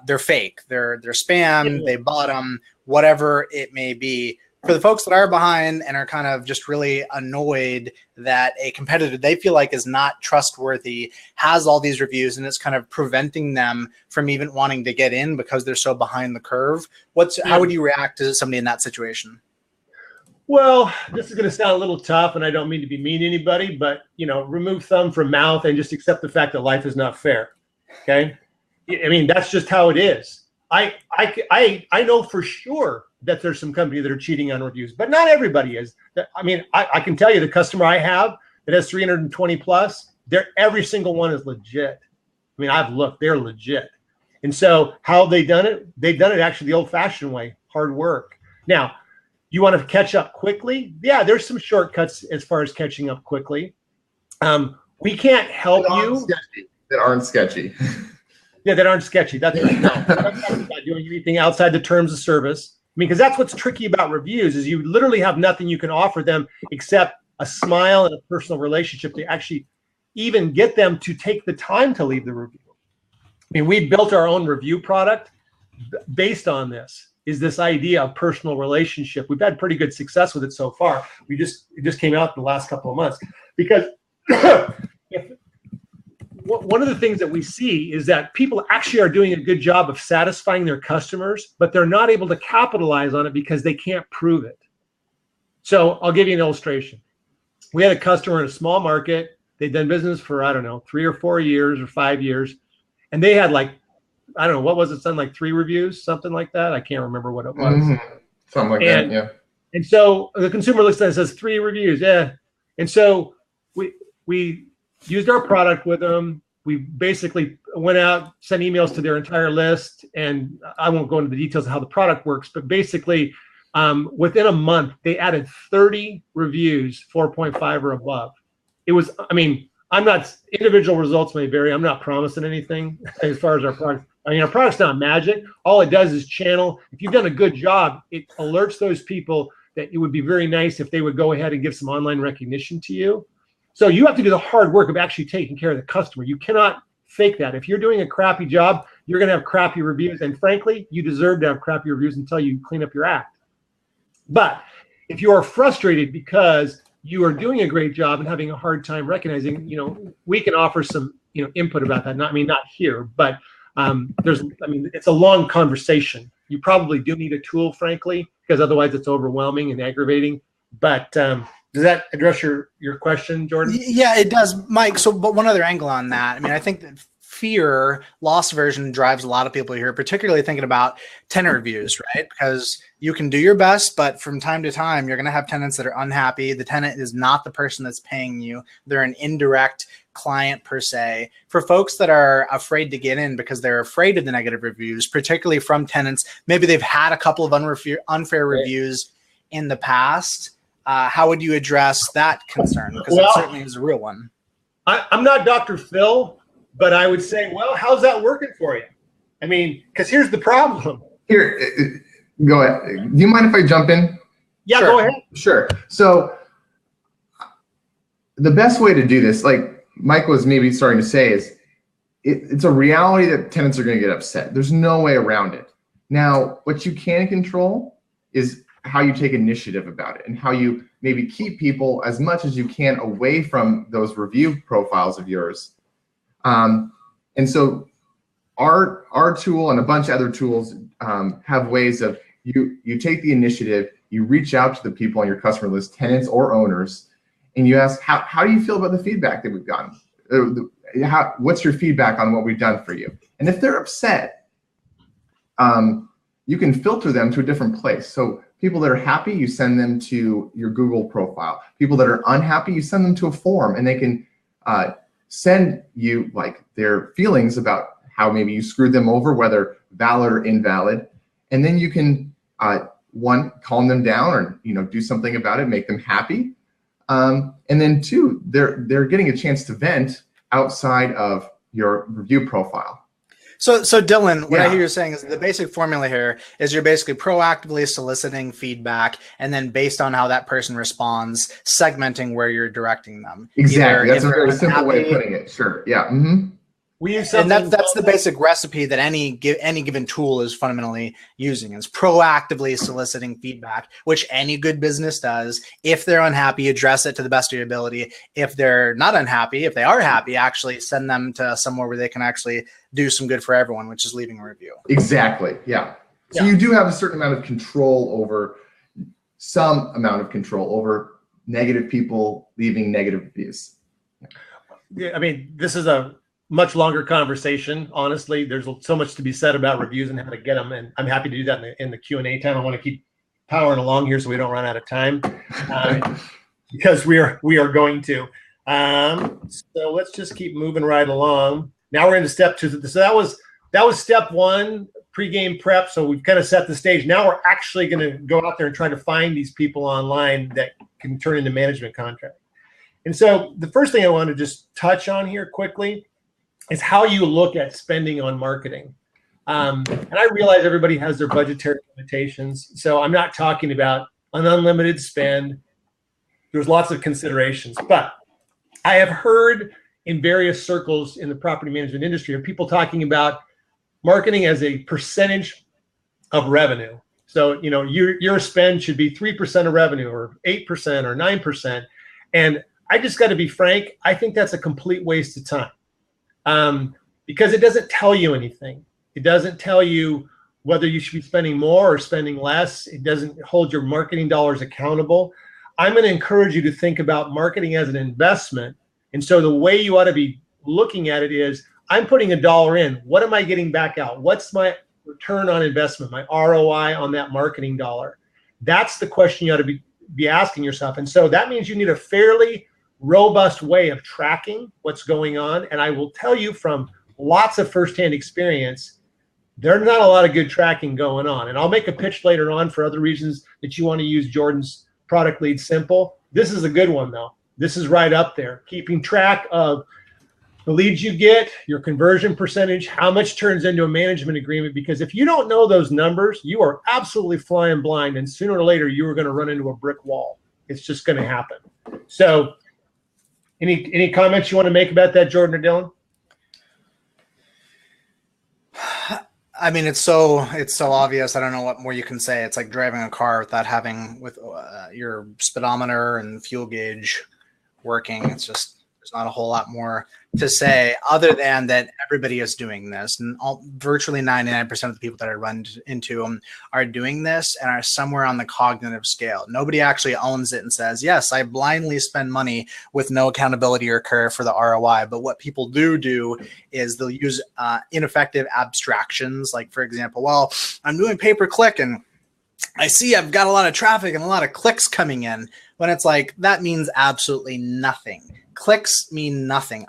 they're fake, they're spam, they bought them, whatever it may be. For the folks that are behind and are kind of just really annoyed that a competitor they feel like is not trustworthy has all these reviews and it's kind of preventing them from even wanting to get in because they're so behind the curve, how would you react to somebody in that situation? Well, this is going to sound a little tough, and I don't mean to be mean to anybody, but remove thumb from mouth and just accept the fact that life is not fair. Okay, I mean that's just how it is. I know for sure that there's some companies that are cheating on reviews, but not everybody is. I mean, I can tell you the customer I have that has 320 plus, every single one is legit. I mean, I've looked, they're legit. And so how have they done it? They've done it actually the old fashioned way, hard work. Now, you want to catch up quickly? Yeah, there's some shortcuts as far as catching up quickly. We can't help you. That aren't sketchy. Yeah, that aren't sketchy. That's right. No, I'm not about doing anything outside the terms of service. I mean, because that's what's tricky about reviews is you literally have nothing you can offer them except a smile and a personal relationship to actually even get them to take the time to leave the review. I mean, we built our own review product based on this idea of personal relationship. We've had pretty good success with it so far. It just came out in the last couple of months because one of the things that we see is that people actually are doing a good job of satisfying their customers, but they're not able to capitalize on it because they can't prove it. So I'll give you an illustration. We had a customer in a small market. They'd done business for, 3 or 4 years or 5 years. And they had what was it, something like 3 reviews, something like that. I can't remember what it was. Mm-hmm. Something like that, yeah. And so the consumer looks at it and says 3 reviews, yeah. And so we used our product with them. We basically went out, sent emails to their entire list, and I won't go into the details of how the product works, but basically within a month, they added 30 reviews, 4.5 or above. It was, individual results may vary. I'm not promising anything as far as our product. I mean, our product's not magic. All it does is channel. If you've done a good job, it alerts those people that it would be very nice if they would go ahead and give some online recognition to you. So you have to do the hard work of actually taking care of the customer. You cannot fake that. If you're doing a crappy job, you're going to have crappy reviews. And frankly, you deserve to have crappy reviews until you clean up your act. But if you are frustrated because you are doing a great job and having a hard time recognizing, we can offer some, input about that. Not here, but it's a long conversation. You probably do need a tool, frankly, because otherwise it's overwhelming and aggravating. But does that address your question, Jordan? Yeah, it does, Mike. So, but one other angle on that. I mean, I think that fear, loss aversion drives a lot of people here, particularly thinking about tenant reviews, right? Because you can do your best, but from time to time, you're going to have tenants that are unhappy. The tenant is not the person that's paying you. They're an indirect client per se. For folks that are afraid to get in because they're afraid of the negative reviews, particularly from tenants, maybe they've had a couple of unfair reviews in the past. How would you address that concern? Because it certainly is a real one. I'm not Dr. Phil, but I would say, well, how's that working for you? I mean, because here's the problem. Here, go ahead. Do you mind if I jump in? Yeah, Sure. go ahead. Sure. So the best way to do this, like Mike was maybe starting to say, is it's a reality that tenants are going to get upset. There's no way around it. Now, what you can control is how you take initiative about it and how you maybe keep people as much as you can away from those review profiles of yours. And so our tool and a bunch of other tools have ways of you take the initiative, you reach out to the people on your customer list, tenants or owners, and you ask, how do you feel about the feedback that we've gotten? What's your feedback on what we've done for you? And if they're upset, you can filter them to a different place. So people that are happy, you send them to your Google profile. People that are unhappy, you send them to a forum, and they can send you like their feelings about how maybe you screwed them over, whether valid or invalid. And then you can one, calm them down, or do something about it, make them happy. And then two, they're getting a chance to vent outside of your review profile. So Dylan, what I hear you saying is the basic formula here is you're basically proactively soliciting feedback, and then based on how that person responds, segmenting where you're directing them. Exactly. That's a very simple way of putting it. Sure. Yeah. Mm-hmm. We use and that's the basic recipe that any given tool is fundamentally using, is proactively soliciting feedback, which any good business does. If they're unhappy, address it to the best of your ability. If they're not unhappy, if they are happy, actually send them to somewhere where they can actually do some good for everyone, which is leaving a review. Exactly. Yeah. So you do have a certain amount of control over negative people leaving negative reviews. Yeah, I mean, this is a much longer conversation. Honestly, there's so much to be said about reviews and how to get them, and I'm happy to do that in the Q&A time. I want to keep powering along here so we don't run out of time, because we are going to. So let's just keep moving right along. Now we're into step 2. So that was step 1, pregame prep. So we've kind of set the stage. Now we're actually going to go out there and try to find these people online that can turn into management contracts. And so the first thing I want to just touch on here quickly is how you look at spending on marketing. And I realize everybody has their budgetary limitations, so I'm not talking about an unlimited spend. There's lots of considerations, but I have heard in various circles in the property management industry of people talking about marketing as a percentage of revenue. So, your spend should be 3% of revenue, or 8%, or 9%. And I just got to be frank, I think that's a complete waste of time. Because it doesn't tell you anything. It doesn't tell you whether you should be spending more or spending less. It doesn't hold your marketing dollars accountable. I'm going to encourage you to think about marketing as an investment. And so the way you ought to be looking at it is, I'm putting $1 in. What am I getting back out? What's my return on investment, my ROI on that marketing dollar? That's the question you ought to be asking yourself. And so that means you need a fairly robust way of tracking what's going on. And I will tell you from lots of firsthand experience, there's not a lot of good tracking going on. And I'll make a pitch later on for other reasons that you want to use Jordan's product LeadSimple. This is a good one, though. This is right up there. Keeping track of the leads you get, your conversion percentage, how much turns into a management agreement. Because if you don't know those numbers, you are absolutely flying blind. And sooner or later, you are going to run into a brick wall. It's just going to happen. So any comments you want to make about that, Jordan or Dylan? I mean, it's so obvious. I don't know what more you can say. It's like driving a car without having your speedometer and fuel gauge working. It's just, there's not a whole lot more to say other than that everybody is doing this, and virtually 99% of the people that I run into them are doing this and are somewhere on the cognitive scale. Nobody actually owns it and says, yes, I blindly spend money with no accountability or care for the ROI. But what people do is they'll use ineffective abstractions. Like, for example, well, I'm doing pay-per-click and I see I've got a lot of traffic and a lot of clicks coming in, when it's like, that means absolutely nothing. Clicks mean nothing.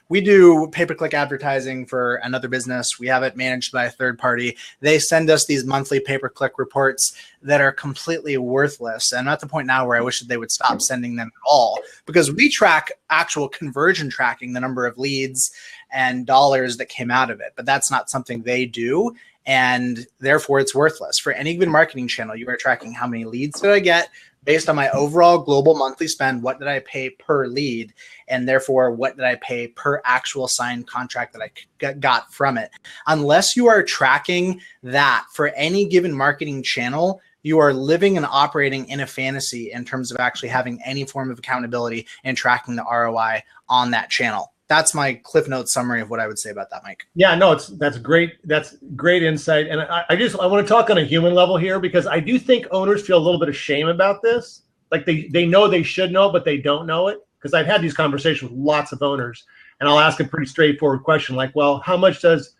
We do pay-per-click advertising for another business. We have it managed by a third party. They send us these monthly pay-per-click reports that are completely worthless. And I'm at the point now where I wish that they would stop sending them at all, because we track actual conversion tracking, the number of leads and dollars that came out of it, but that's not something they do. And therefore it's worthless. For any given marketing channel, you are tracking how many leads did I get based on my overall global monthly spend, what did I pay per lead, and therefore what did I pay per actual signed contract that I got from it. Unless you are tracking that for any given marketing channel, you are living and operating in a fantasy in terms of actually having any form of accountability and tracking the ROI on that channel. That's my Cliff Notes summary of what I would say about that, Mike. Yeah, no, that's great. That's great insight. And I want to talk on a human level here, because I do think owners feel a little bit of shame about this. Like they know they should know, but they don't know it. Because I've had these conversations with lots of owners, and I'll ask a pretty straightforward question like, well, how much does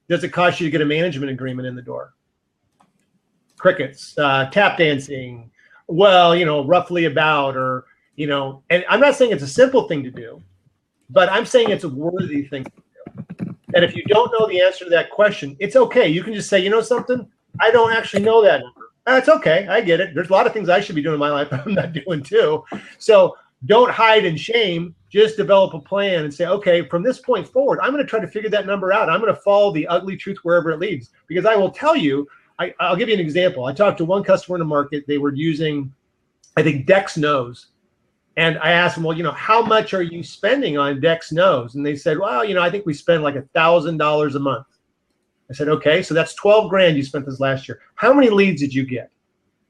it cost you to get a management agreement in the door? Crickets, tap dancing, well, roughly about, or, and I'm not saying it's a simple thing to do, but I'm saying it's a worthy thing to do. And if you don't know the answer to that question, it's okay. You can just say, you know something? I don't actually know that number. That's okay. I get it. There's a lot of things I should be doing in my life I'm not doing too. So don't hide in shame. Just develop a plan and say, okay, from this point forward, I'm going to try to figure that number out. I'm going to follow the ugly truth wherever it leads. Because I will tell you, I'll give you an example. I talked to one customer in the market. They were using, I think, Dex Nose. And I asked them, well, how much are you spending on Dex Nose? And they said, well, I think we spend like $1,000 a month. I said, okay, so that's 12 grand you spent this last year. How many leads did you get?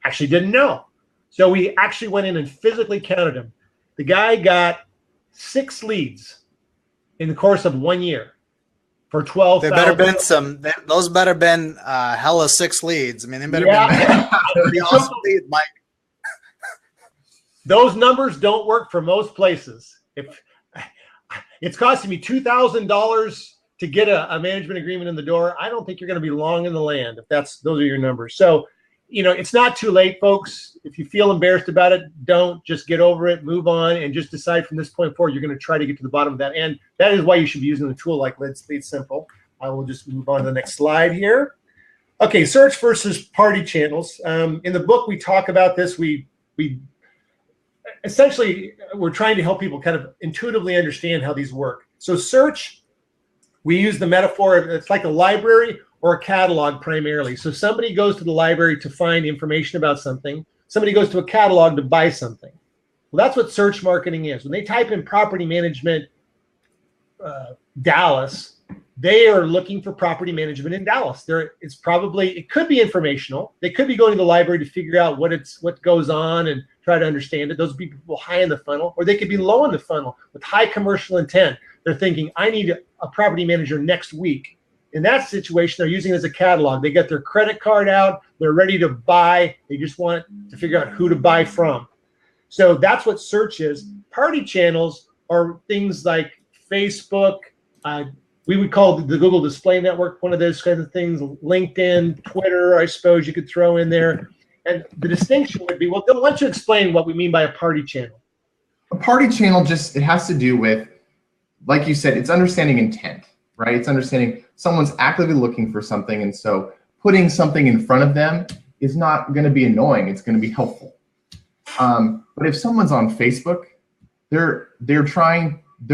Actually didn't know. So we actually went in and physically counted them. The guy got 6 leads in the course of 1 year for 12. There better been those better been hella 6 leads. I mean, they better been pretty awesome leads, Mike. Those numbers don't work for most places. If it's costing me $2,000 to get a management agreement in the door, I don't think you're going to be long in the land if those are your numbers. So, it's not too late, folks. If you feel embarrassed about it, don't. Just get over it, move on, and just decide from this point forward you're going to try to get to the bottom of that. And that is why you should be using a tool like LeadSimple. I will just move on to the next slide here. Okay, search versus party channels. In the book, we talk about this. We essentially, we're trying to help people kind of intuitively understand how these work. So search, we use the metaphor of it's like a library or a catalog primarily. So somebody goes to the library to find information about something. Somebody goes to a catalog to buy something. Well, that's what search marketing is. When they type in property management Dallas, they are looking for property management in Dallas. It could be informational. They could be going to the library to figure out what goes on and try to understand it. Those would be people high in the funnel, or they could be low in the funnel with high commercial intent. They're thinking, I need a property manager next week. In that situation, they're using it as a catalog. They get their credit card out. They're ready to buy. They just want to figure out who to buy from. So that's what search is. Party channels are things like Facebook. We would call the Google Display Network one of those kinds of things. LinkedIn, Twitter, I suppose you could throw in there. And the distinction would be, well, why don't you explain what we mean by a party channel? A party channel it has to do with, like you said, it's understanding intent, right? It's understanding someone's actively looking for something, and so putting something in front of them is not going to be annoying. It's going to be helpful. But if someone's on Facebook, they're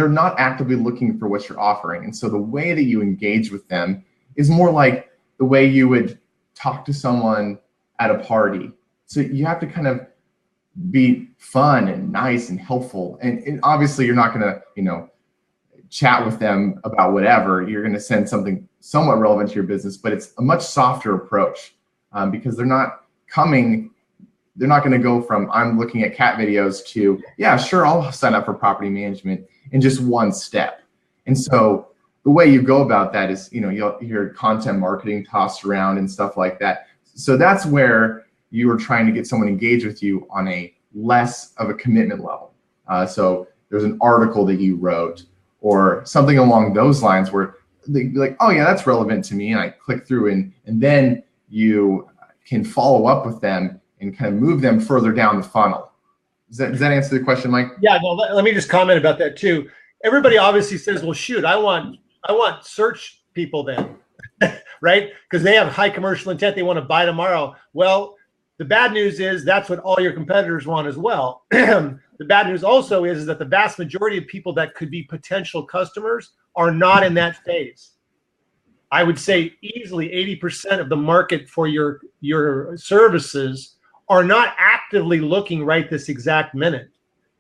not actively looking for what you're offering, and so the way that you engage with them is more like the way you would talk to someone at a party. So you have to kind of be fun and nice and helpful, and obviously you're not going to chat with them about whatever. You're going to send something somewhat relevant to your business, but it's a much softer approach because they're not going to go from I'm looking at cat videos to, yeah, sure, I'll sign up for property management in just one step. And so the way you go about that is, you'll hear content marketing tossed around and stuff like that. So that's where you are trying to get someone engaged with you on a less of a commitment level. So there's an article that you wrote or something along those lines where they'd be like, oh yeah, that's relevant to me. And I click through and then you can follow up with them and kind of move them further down the funnel. Does that answer the question, Mike? Yeah, no, let me just comment about that too. Everybody obviously says, well, shoot, I want search people then, right? Because they have high commercial intent. They want to buy tomorrow. Well, The bad news is that's what all your competitors want as well. The bad news also is that the vast majority of people that could be potential customers are not in that phase. I would say easily 80% of the market for your services are not actively looking right this exact minute.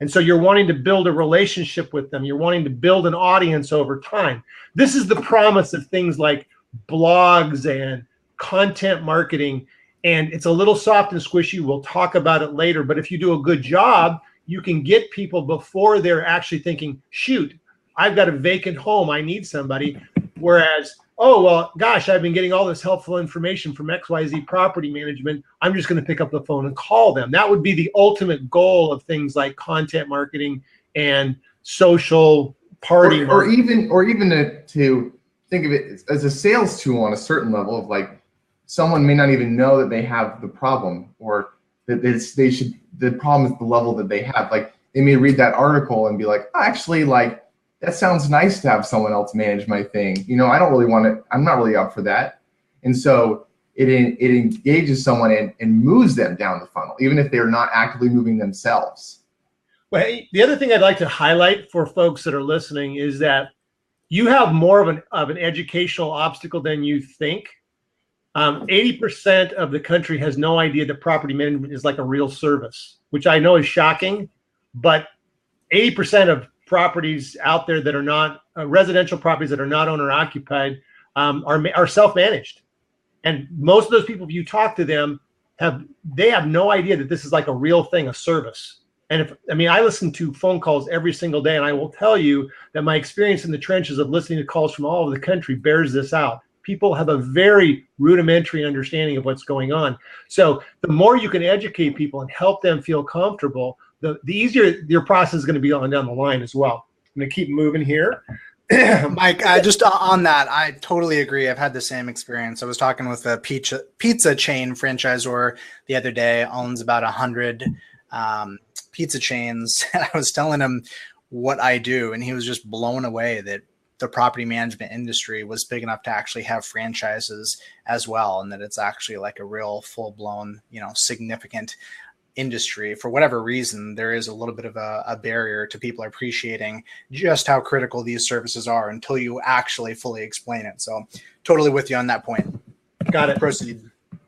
And so you're wanting to build a relationship with them. You're wanting to build an audience over time. This is the promise of things like blogs and content marketing. And it's a little soft and squishy. We'll talk about it later. But if you do a good job, you can get people before they're actually thinking, shoot, I've got a vacant home. I need somebody. Whereas, oh, well, gosh, I've been getting all this helpful information from XYZ Property Management. I'm just going to pick up the phone and call them. That would be the ultimate goal of things like content marketing and social party or even to think of it as a sales tool on a certain level of like, someone may not even know that they have the problem, or that they should, the problem is the level that they have. Like, they may read that article and be like, oh, actually, like, that sounds nice to have someone else manage my thing. You know, I don't really want to, I'm not really up for that. And so it engages someone and moves them down the funnel, even if they're not actively moving themselves. Well, the other thing I'd like to highlight for folks that are listening is that you have more of an educational obstacle than you think. 80% of the country has no idea that property management is like a real service, which I know is shocking, but 80% of properties out there that are not residential properties that are not owner occupied are self-managed. And most of those people, if you talk to them, have no idea that this is like a real thing, a service. And I listen to phone calls every single day, and I will tell you that my experience in the trenches of listening to calls from all over the country bears this out. People have a very rudimentary understanding of what's going on. So the more you can educate people and help them feel comfortable, the easier your process is going to be on down the line as well. I'm going to keep moving here. Mike, just on that, I totally agree. I've had the same experience. I was talking with a pizza chain franchisor the other day, owns about 100 pizza chains. And I was telling him what I do, and he was just blown away that the property management industry was big enough to actually have franchises as well, and that it's actually like a real full-blown, significant industry. For whatever reason, there is a little bit of a barrier to people appreciating just how critical these services are until you actually fully explain it. So totally with you on that point. Got it. Proceed.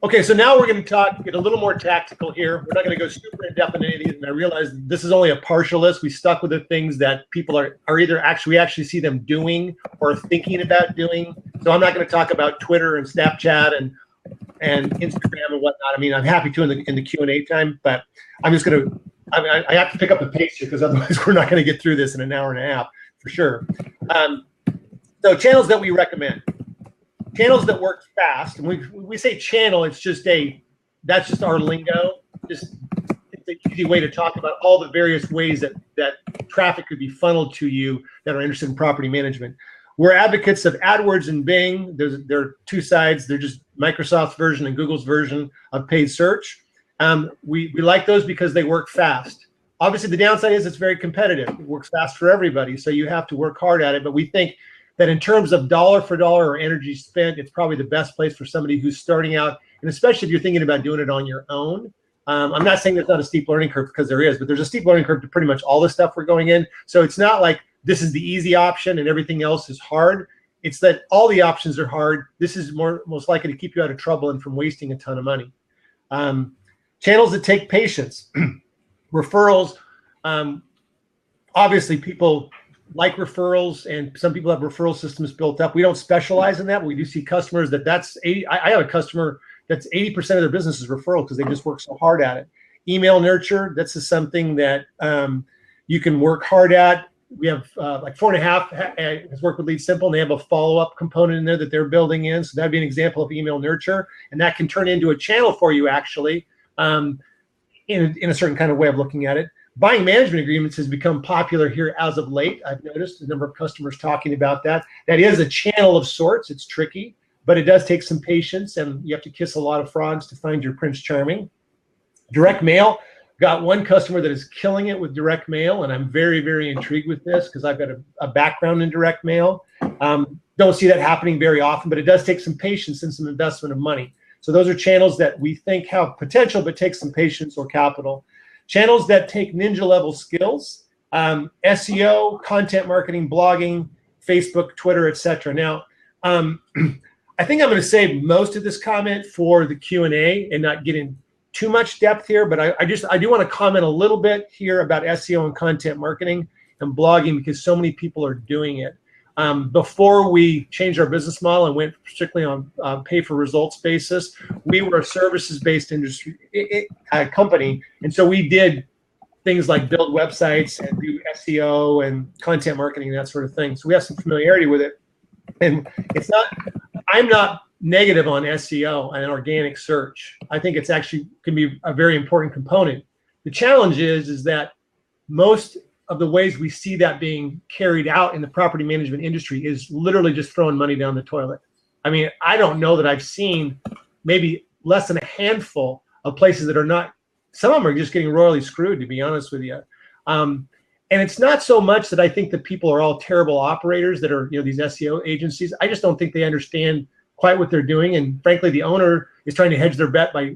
Okay, so now we're going to get a little more tactical here. We're not going to go super in depth in any of these, and I realize this is only a partial list. We stuck with the things that people are either we actually see them doing or thinking about doing. So I'm not going to talk about Twitter and Snapchat and Instagram and whatnot. I'm happy to in the Q&A time, but I'm just going to, I have to pick up the pace here because otherwise we're not going to get through this in an hour and a half for sure. So channels that we recommend. Channels that work fast. And we say channel, that's just our lingo. It's an easy way to talk about all the various ways that traffic could be funneled to you that are interested in property management. We're advocates of AdWords and Bing. There are two sides. They're just Microsoft's version and Google's version of paid search. We like those because they work fast. Obviously, the downside is it's very competitive. It works fast for everybody, so you have to work hard at it. But we think that in terms of dollar for dollar or energy spent, it's probably the best place for somebody who's starting out, and especially if you're thinking about doing it on your own. I'm not saying there's not a steep learning curve, because there is, but there's a steep learning curve to pretty much all the stuff we're going in. So it's not like this is the easy option and everything else is hard. It's that all the options are hard. This is most likely to keep you out of trouble and from wasting a ton of money. Channels that take patience. Referrals. Obviously, people like referrals, and some people have referral systems built up. We don't specialize in that, but we do see customers that's 80. I have a customer that's 80% of their business is referral because they just work so hard at it. Email nurture, that's just something that you can work hard at. We have like 4.5 has worked with LeadSimple, and they have a follow-up component in there that they're building in. So that'd be an example of email nurture, and that can turn into a channel for you actually in a certain kind of way of looking at it. Buying management agreements has become popular here as of late. I've noticed a number of customers talking about that. That is a channel of sorts. It's tricky, but it does take some patience, and you have to kiss a lot of frogs to find your Prince Charming. Direct mail. Got one customer that is killing it with direct mail, and I'm very, very intrigued with this because I've got a background in direct mail. Don't see that happening very often, but it does take some patience and some investment of money. So those are channels that we think have potential, but take some patience or capital. Channels that take ninja level skills, SEO, content marketing, blogging, Facebook, Twitter, etc. Now, I think I'm going to save most of this comment for the Q&A and not get in too much depth here, but I do want to comment a little bit here about SEO and content marketing and blogging, because so many people are doing it. Before we changed our business model and went strictly on pay for results basis, we were a services-based industry company, and so we did things like build websites and do SEO and content marketing and that sort of thing. So we have some familiarity with it, and it's not. I'm not negative on SEO and organic search. I think it's actually can be a very important component. The challenge is that most of the ways we see that being carried out in the property management industry is literally just throwing money down the toilet. I mean, I don't know that I've seen maybe less than a handful of places that are not, some of them are just getting royally screwed, to be honest with you. And it's not so much that I think that people are all terrible operators that are, these SEO agencies. I just don't think they understand quite what they're doing. And frankly, the owner is trying to hedge their bet by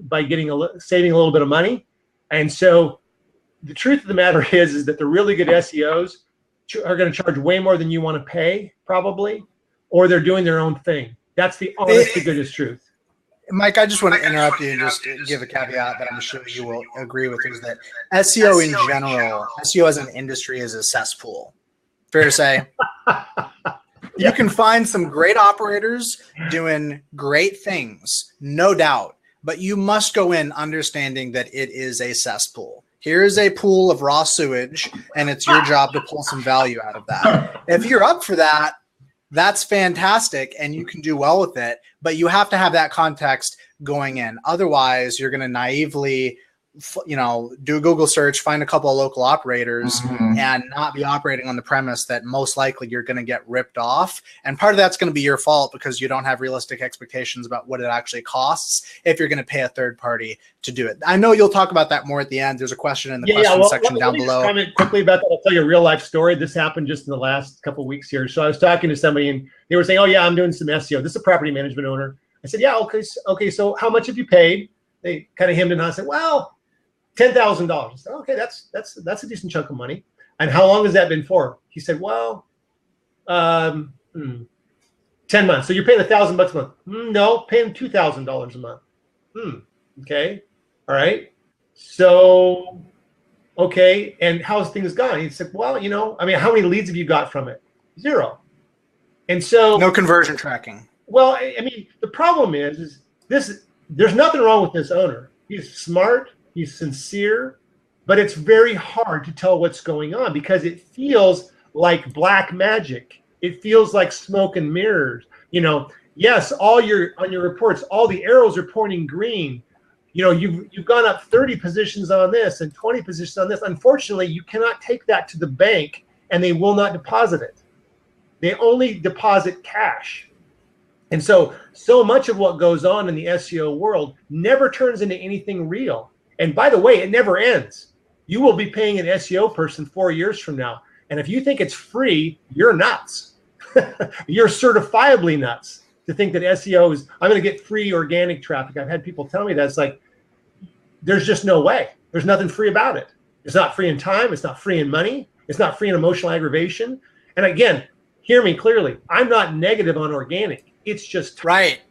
saving a little bit of money. And so the truth of the matter is that the really good SEOs are going to charge way more than you want to pay, probably, or they're doing their own thing. That's the honest to goodness truth. Mike, I just want to interrupt you and just give a caveat that I'm sure you will agree with, is that SEO in general, SEO as an industry is a cesspool. Fair to say? You can find some great operators doing great things, no doubt, but you must go in understanding that it is a cesspool. Here's a pool of raw sewage, and it's your job to pull some value out of that. If you're up for that, that's fantastic, and you can do well with it, but you have to have that context going in. Otherwise, you're going to naively, do a Google search, find a couple of local operators, and not be operating on the premise that most likely you're going to get ripped off. And part of that's going to be your fault because you don't have realistic expectations about what it actually costs if you're going to pay a third party to do it. I know you'll talk about that more at the end. There's a question in the question section down below. Let me just comment quickly about that. I'll tell you a real life story. This happened just in the last couple of weeks here. So I was talking to somebody and they were saying, "Oh yeah, I'm doing some SEO." This is a property management owner. I said, "Yeah, okay. So how much have you paid?" They kind of hemmed and hawed. I said, "Well, $10,000. Okay, that's a decent chunk of money. And how long has that been for?" He said, "Well, 10 months. So you're paying $1,000 a month?" "No, paying $2,000 a month." Okay, all right. So, okay, and how's things gone? He said, "Well, how many leads have you got from it?" 0. And so no conversion tracking. Well, I mean, the problem is this. There's nothing wrong with this owner. He's smart. He's sincere, but it's very hard to tell what's going on because it feels like black magic. It feels like smoke and mirrors. Yes, on your reports, all the arrows are pointing green. You've gone up 30 positions on this and 20 positions on this. Unfortunately, you cannot take that to the bank and they will not deposit it. They only deposit cash. And so much of what goes on in the SEO world never turns into anything real. And by the way, it never ends. You will be paying an SEO person 4 years from now. And if you think it's free, you're nuts. You're certifiably nuts to think that SEO is, I'm going to get free organic traffic. I've had people tell me that. It's like, there's just no way. There's nothing free about it. It's not free in time. It's not free in money. It's not free in emotional aggravation. And again, hear me clearly. I'm not negative on organic. It's just right.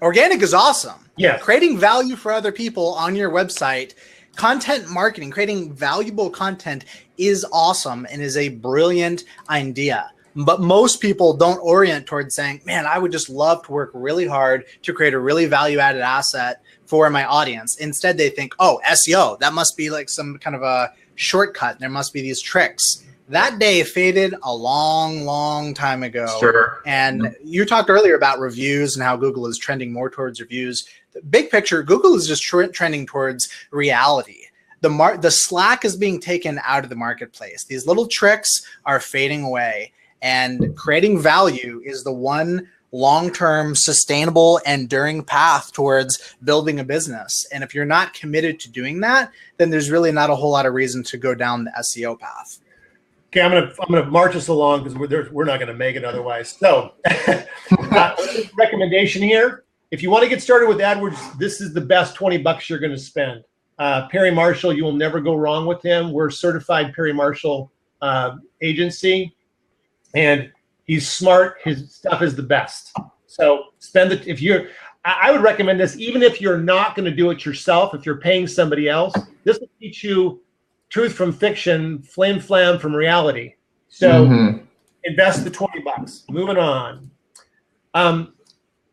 Organic is awesome. Yeah. Creating value for other people on your website, content marketing, creating valuable content is awesome and is a brilliant idea. But most people don't orient towards saying, "Man, I would just love to work really hard to create a really value-added asset for my audience." Instead, they think, "Oh, SEO, that must be like some kind of a shortcut. There must be these tricks." That day faded a long, long time ago. Sure. And you talked earlier about reviews and how Google is trending more towards reviews. The big picture, Google is just trending towards reality. The slack is being taken out of the marketplace. These little tricks are fading away. And creating value is the one long-term, sustainable, enduring path towards building a business. And if you're not committed to doing that, then there's really not a whole lot of reason to go down the SEO path. Okay, I'm gonna march us along because we're not gonna make it otherwise. So, recommendation here: if you want to get started with AdWords, this is the best 20 bucks you're going to spend. Perry Marshall, you will never go wrong with him. We're a certified Perry Marshall agency, and he's smart. His stuff is the best. So spend it. I would recommend this, even if you're not going to do it yourself. If you're paying somebody else, this will teach you truth from fiction, flam from reality. So invest the 20 bucks. Moving on.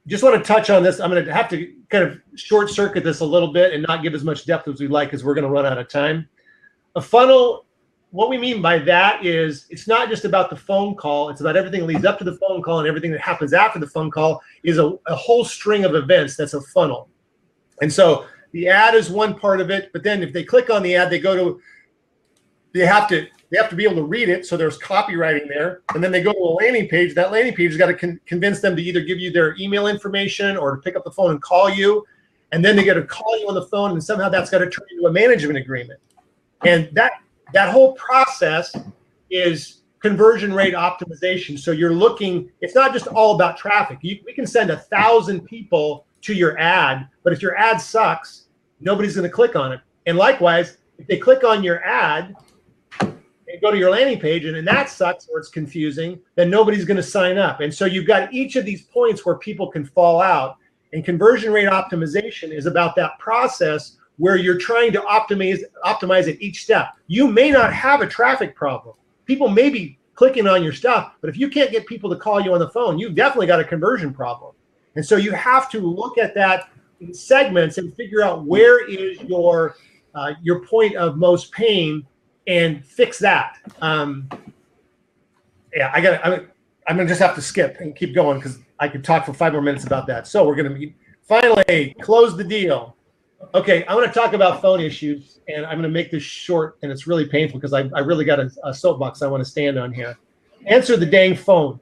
Just want to touch on this. I'm going to have to kind of short circuit this a little bit and not give as much depth as we'd like, because we're going to run out of time. A funnel, what we mean by that is it's not just about the phone call. It's about everything that leads up to the phone call, and everything that happens after the phone call is a whole string of events. That's a funnel. And so the ad is one part of it, but then if they click on the ad, they have to be able to read it. So there's copywriting there. And then they go to a landing page. That landing page has got to convince them to either give you their email information or to pick up the phone and call you. And then they got to call you on the phone, and somehow that's got to turn into a management agreement. And that whole process is conversion rate optimization. So you're looking, it's not just all about traffic. We can send 1,000 people to your ad, but if your ad sucks, nobody's going to click on it. And likewise, if they click on your ad, go to your landing page and that sucks or it's confusing, then nobody's going to sign up. And so you've got each of these points where people can fall out. And conversion rate optimization is about that process where you're trying to optimize at each step. You may not have a traffic problem. People may be clicking on your stuff, but if you can't get people to call you on the phone, you've definitely got a conversion problem. And so you have to look at that in segments and figure out where is your point of most pain and fix that. I'm gonna just have to skip and keep going because I could talk for 5 more minutes about that. So we're gonna finally close the deal. Okay, I'm gonna talk about phone issues, and I'm gonna make this short, and it's really painful because I really got a soapbox I want to stand on here. Answer the dang phone.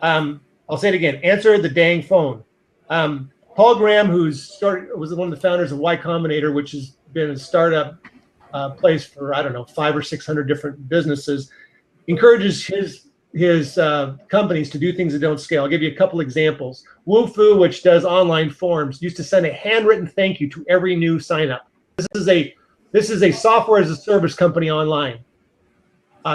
I'll say it again. Answer the dang phone. Paul Graham, was one of the founders of Y Combinator, which has been a startup place for, I don't know, 500 or 600 different businesses, encourages his companies to do things that don't scale. I'll give you a couple examples. Woofu, which does online forms, used to send a handwritten thank you to every new sign up. This is a software as a service company online.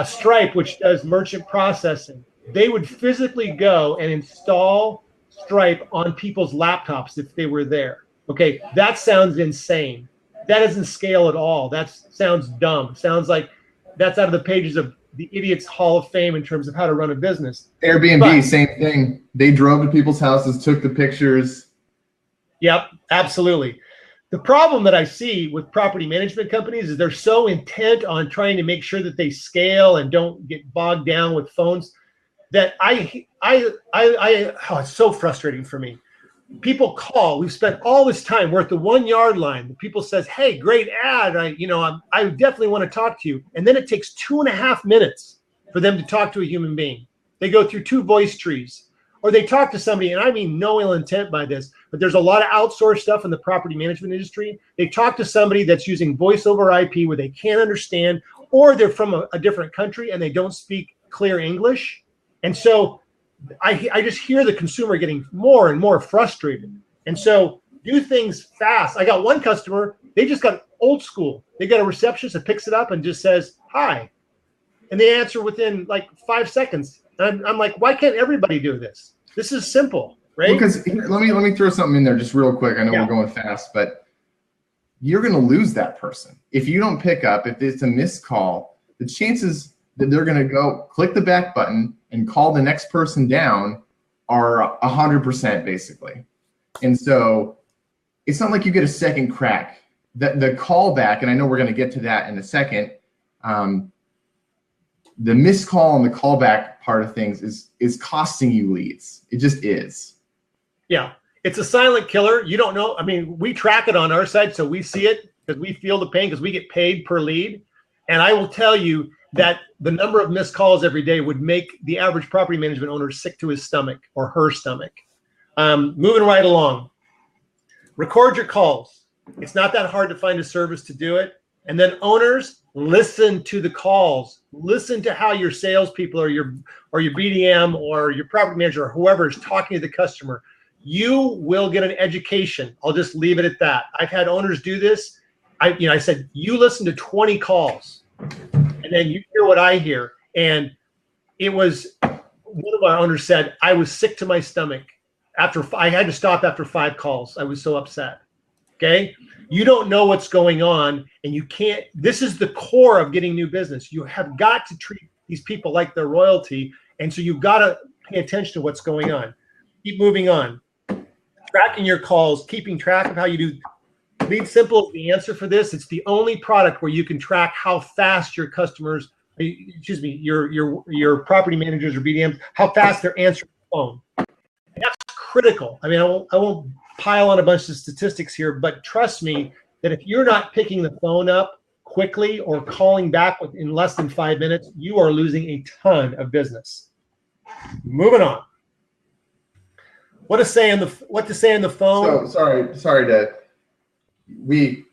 Stripe, which does merchant processing, they would physically go and install Stripe on people's laptops if they were there. Okay, that sounds insane. That doesn't scale at all. That sounds dumb. Sounds like that's out of the pages of the Idiot's Hall of Fame in terms of how to run a business. Airbnb, same thing. They drove to people's houses, took the pictures. Yep, absolutely. The problem that I see with property management companies is they're so intent on trying to make sure that they scale and don't get bogged down with phones that it's so frustrating for me. People call. We've spent all this time. We're at the 1 yard line. People says, "Hey, great ad. I definitely want to talk to you." And then it takes 2.5 minutes for them to talk to a human being. They go through 2 voice trees, or they talk to somebody. And I mean no ill intent by this, but there's a lot of outsourced stuff in the property management industry. They talk to somebody that's using voice over IP where they can't understand, or they're from a different country and they don't speak clear English, and so I just hear the consumer getting more and more frustrated. And so do things fast. I got one customer, they just got old school. They got a receptionist that picks it up and just says, "Hi." And they answer within like 5 seconds. And I'm like, why can't everybody do this? This is simple, right? Because let me throw something in there just real quick. I know we're going fast, but you're going to lose that person. If you don't pick up, if it's a missed call, the chances that they're going to go click the back button and call the next person down are 100% basically. And so it's not like you get a second crack. The callback, and I know we're going to get to that in a second, the missed call and the callback part of things is costing you leads. It just is. Yeah, it's a silent killer. You don't know. I mean, we track it on our side, so we see it because we feel the pain because we get paid per lead. And I will tell you that the number of missed calls every day would make the average property management owner sick to his stomach or her stomach. Moving right along. Record your calls. It's not that hard to find a service to do it. And then owners, listen to the calls. Listen to how your salespeople or your BDM or your property manager or whoever is talking to the customer. you will get an education. I'll just leave it at that. I've had owners do this. I said, you listen to 20 calls and then you hear what I hear. And it was, one of our owners said, I was sick to my stomach. I had to stop after 5 calls. I was so upset. Okay. You don't know what's going on, and you can't. This is the core of getting new business. You have got to treat these people like they're royalty. And so you've got to pay attention to what's going on. Keep moving on. Tracking your calls, keeping track of how you do. LeadSimple is the answer for this. It's the only product where you can track how fast your customers, your property managers or BDMs, how fast they're answering the phone. And that's critical. I mean, I won't pile on a bunch of statistics here, but trust me that if you're not picking the phone up quickly or calling back in less than 5 minutes, you are losing a ton of business. Moving on. What to say on the phone? So sorry we've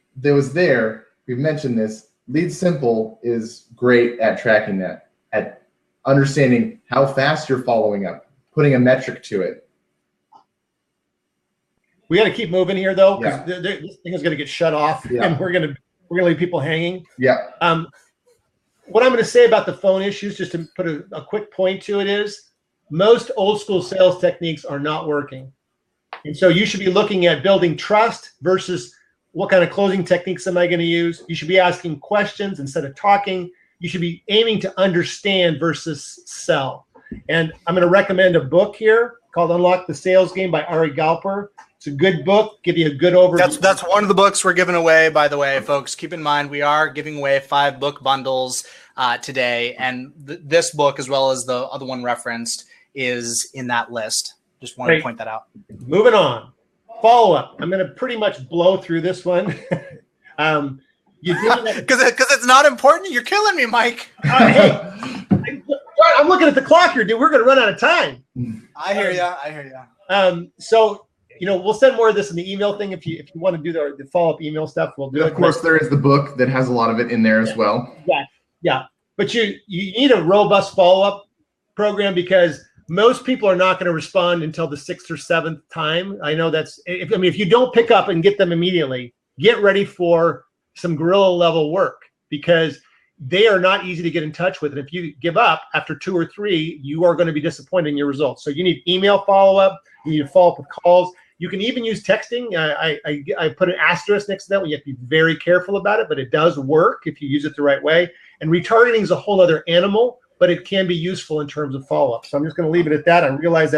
mentioned this. LeadSimple is great at tracking that, at understanding how fast you're following up, putting a metric to it. We got to keep moving here though, because this thing is going to get shut off, and we're going to leave people hanging. Yeah. What I'm going to say about the phone issues, just to put a quick point to it, is most old school sales techniques are not working. And so you should be looking at building trust versus what kind of closing techniques am I going to use? You should be asking questions instead of talking. You should be aiming to understand versus sell. And I'm going to recommend a book here called Unlock the Sales Game by Ari Galper. It's a good book, give you a good overview. That's one of the books we're giving away, by the way, folks. Keep in mind, we are giving away 5 book bundles today. And this book, as well as the other one referenced, is in that list. Just wanted to point that out. Moving on. Follow-up. I'm going to pretty much blow through this one. Because it's not important. You're killing me, Mike. Hey, I'm looking at the clock here, dude. We're going to run out of time. I hear you. So, we'll send more of this in the email thing. If you want to do the follow-up email stuff, we'll do it. Of course, there is the book that has a lot of it in there as well. Yeah. But you need a robust follow-up program, because most people are not going to respond until the 6th or 7th time. I know if you don't pick up and get them immediately, get ready for some guerrilla level work, because they are not easy to get in touch with. And if you give up after 2 or 3, you are going to be disappointed in your results. So you need email follow-up. You need to follow up with calls. You can even use texting. I put an asterisk next to that. You have to be very careful about it, but it does work if you use it the right way. And retargeting is a whole other animal, but it can be useful in terms of follow-up. So I'm just going to leave it at that. I realize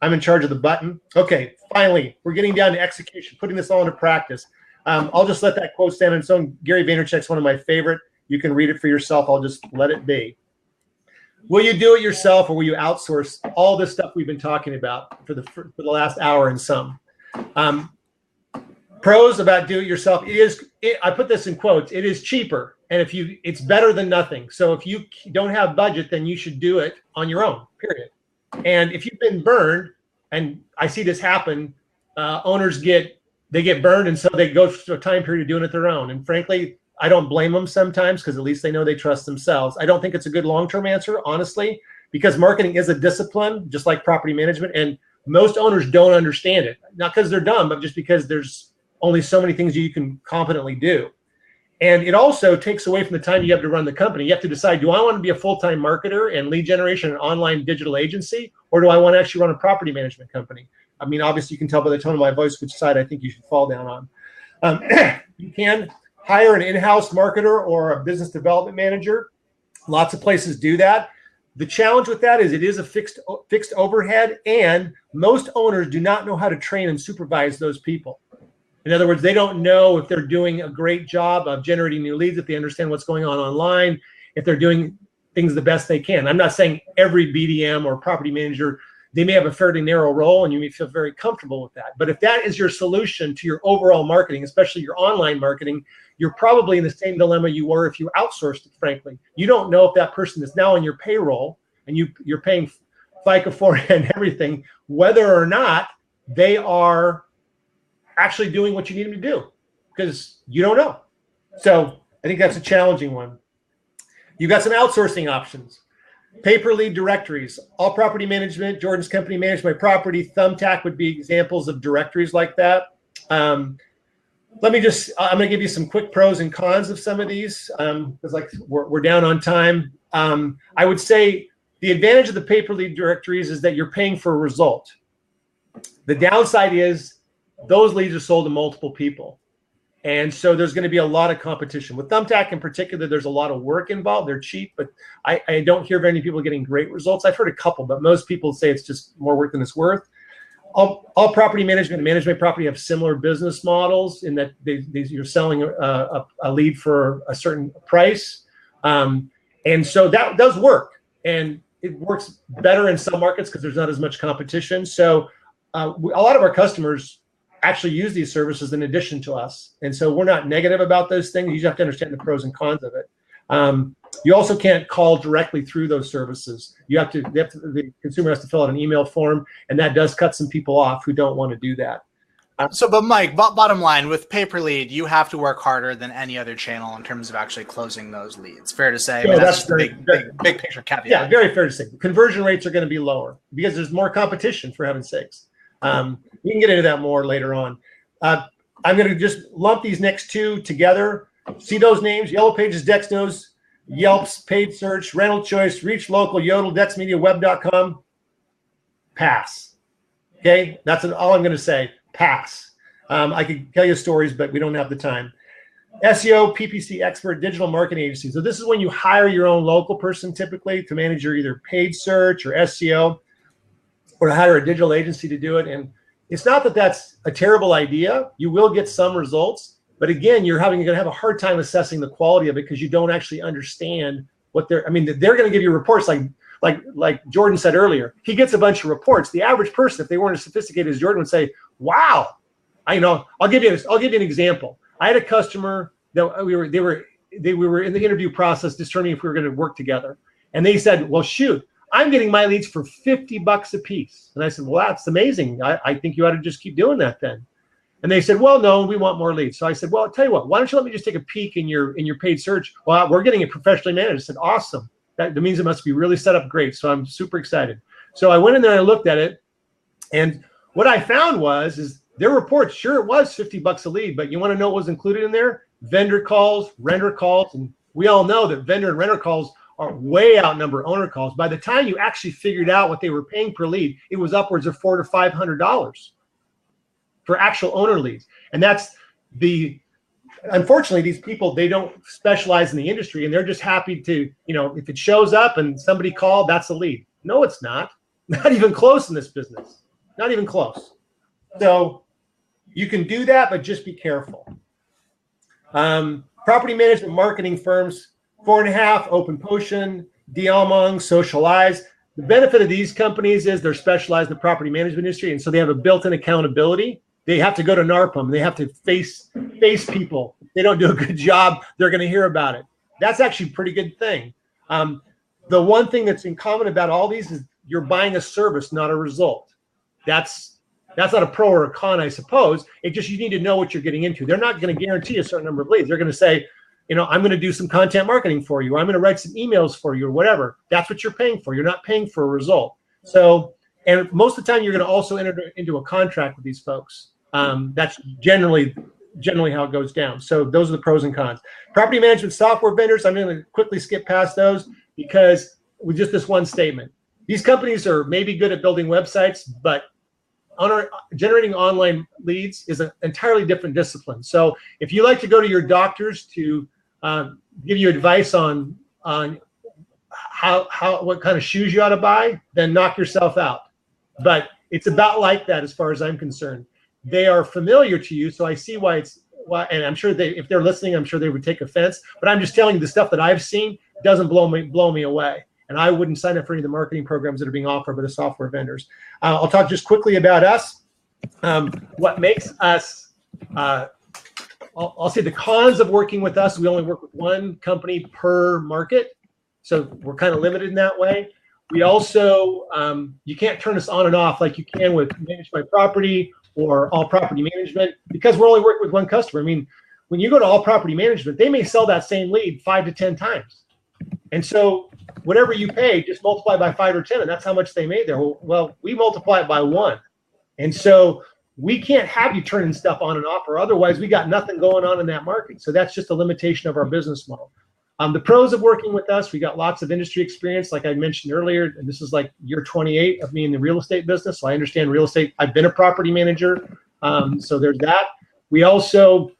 I'm in charge of the button. Okay, finally, we're getting down to execution, putting this all into practice. I'll just let that quote stand on its own. Gary Vaynerchuk's one of my favorite. You can read it for yourself. I'll just let it be. Will you do it yourself, or will you outsource all this stuff we've been talking about for the last hour and some? Pros about do it yourself. I put this in quotes. It is cheaper, and it's better than nothing. So if you don't have budget, then you should do it on your own, period. And if you've been burned, and I see this happen, owners get burned, and so they go through a time period of doing it their own. And frankly, I don't blame them sometimes, because at least they know they trust themselves. I don't think it's a good long-term answer, honestly, because marketing is a discipline, just like property management, and most owners don't understand it. Not because they're dumb, but just because there's only so many things you can competently do. And it also takes away from the time you have to run the company. You have to decide, do I want to be a full-time marketer and lead generation and online digital agency, or do I want to actually run a property management company? I mean, obviously, you can tell by the tone of my voice which side I think you should fall down on. You can hire an in-house marketer or a business development manager. Lots of places do that. The challenge with that is it is a fixed overhead, and most owners do not know how to train and supervise those people. In other words, they don't know if they're doing a great job of generating new leads, if they understand what's going on online, if they're doing things the best they can. I'm not saying every BDM or property manager, they may have a fairly narrow role, and you may feel very comfortable with that. But if that is your solution to your overall marketing, especially your online marketing, you're probably in the same dilemma you were if you outsourced it, frankly. You don't know if that person is now on your payroll and you're paying FICA for it and everything, whether or not they are actually doing what you need them to do, because you don't know. So I think that's a challenging one. You've got some outsourcing options. Pay-per-lead directories, All Property Management, Jordan's company, Manage My Property, Thumbtack would be examples of directories like that. I'm going to give you some quick pros and cons of some of these because like we're down on time. I would say the advantage of the pay-per-lead directories is that you're paying for a result. The downside is those leads are sold to multiple people. And so there's going to be a lot of competition. With Thumbtack in particular, there's a lot of work involved. They're cheap, but I don't hear very many people getting great results. I've heard a couple, but most people say it's just more work than it's worth. All Property Management and Manage My Property have similar business models in that you're selling a lead for a certain price. And so that does work. And it works better in some markets because there's not as much competition. So a lot of our customers actually use these services in addition to us. And so we're not negative about those things. You just have to understand the pros and cons of it. You also can't call directly through those services. The consumer has to fill out an email form, and that does cut some people off who don't want to do that. But Mike, bottom line, with pay-per-lead, you have to work harder than any other channel in terms of actually closing those leads. Fair to say? No, that's just a big picture caveat. Yeah, very fair to say. The conversion rates are going to be lower because there's more competition, for heaven's sakes. We can get into that more later on. I'm going to just lump these next two together. See those names? Yellow Pages, Dexnos, Yelp's, Paid Search, Rental Choice, Reach Local, Yodel, DexMedia, Web.com. Pass. Okay? That's all I'm going to say. Pass. I could tell you stories, but we don't have the time. SEO, PPC expert, digital marketing agency. So this is when you hire your own local person typically to manage your either paid search or SEO, or to hire a digital agency to do it. And it's not that that's a terrible idea. You will get some results, but again, you're going to have a hard time assessing the quality of it because you don't actually understand what they're going to give you reports like Jordan said earlier. He gets a bunch of reports. The average person, if they weren't as sophisticated as Jordan, would say, wow, I'll give you an example. I had a customer that we were in the interview process determining if we were going to work together. And they said, well, shoot, I'm getting my leads for $50 a piece. And I said, well, that's amazing. I think you ought to just keep doing that then. And they said, well, no, we want more leads. So I said, well, I'll tell you what, why don't you let me just take a peek in your paid search? Well, we're getting it professionally managed. I said, awesome. That means it must be really set up great. So I'm super excited. So I went in there and I looked at it. And what I found is their reports, sure, it was $50 a lead, but you want to know what was included in there? Vendor calls, renter calls. And we all know that vendor and renter calls are way outnumber owner calls. By the time you actually figured out what they were paying per lead, it was upwards of $400 to $500 for actual owner leads. And that's unfortunately, these people, they don't specialize in the industry and they're just happy to, if it shows up and somebody called, that's a lead. No, it's not. Not even close in this business. Not even close. So you can do that, but just be careful. Property management marketing firms, 4.5, Open Potion, Dialmong, Social Eyes. The benefit of these companies is they're specialized in the property management industry, and so they have a built-in accountability. They have to go to NARPM. They have to face people. If they don't do a good job, they're going to hear about it. That's actually a pretty good thing. The one thing that's in common about all these is you're buying a service, not a result. That's not a pro or a con, I suppose. It just, you need to know what you're getting into. They're not going to guarantee a certain number of leads. They're going to say, I'm going to do some content marketing for you, or I'm going to write some emails for you, or whatever. That's what you're paying for. You're not paying for a result. So, and most of the time, you're going to also enter into a contract with these folks. That's generally how it goes down. So those are the pros and cons. Property management software vendors, I'm going to quickly skip past those because with just this one statement. These companies are maybe good at building websites, but generating online leads is an entirely different discipline. So if you like to go to your doctors to give you advice on what kind of shoes you ought to buy, then knock yourself out. But it's about like that as far as I'm concerned. They are familiar to you, so I see why and I'm sure if they're listening, I'm sure they would take offense. But I'm just telling you the stuff that I've seen doesn't blow me away. And I wouldn't sign up for any of the marketing programs that are being offered by the software vendors. I'll talk just quickly about us. What makes us, I'll say the cons of working with us, we only work with one company per market. So we're kind of limited in that way. We also, you can't turn us on and off like you can with Manage My Property or All Property Management because we're only working with one customer. I mean, when you go to All Property Management, they may sell that same lead 5 to 10 times. And so whatever you pay, just multiply by 5 or 10, and that's how much they made there. Well, we multiply it by 1. And so we can't have you turning stuff on and off, or otherwise we got nothing going on in that market. So that's just a limitation of our business model. The pros of working with us, we got lots of industry experience, like I mentioned earlier, and this is like year 28 of me in the real estate business. So I understand real estate. I've been a property manager. So there's that. We also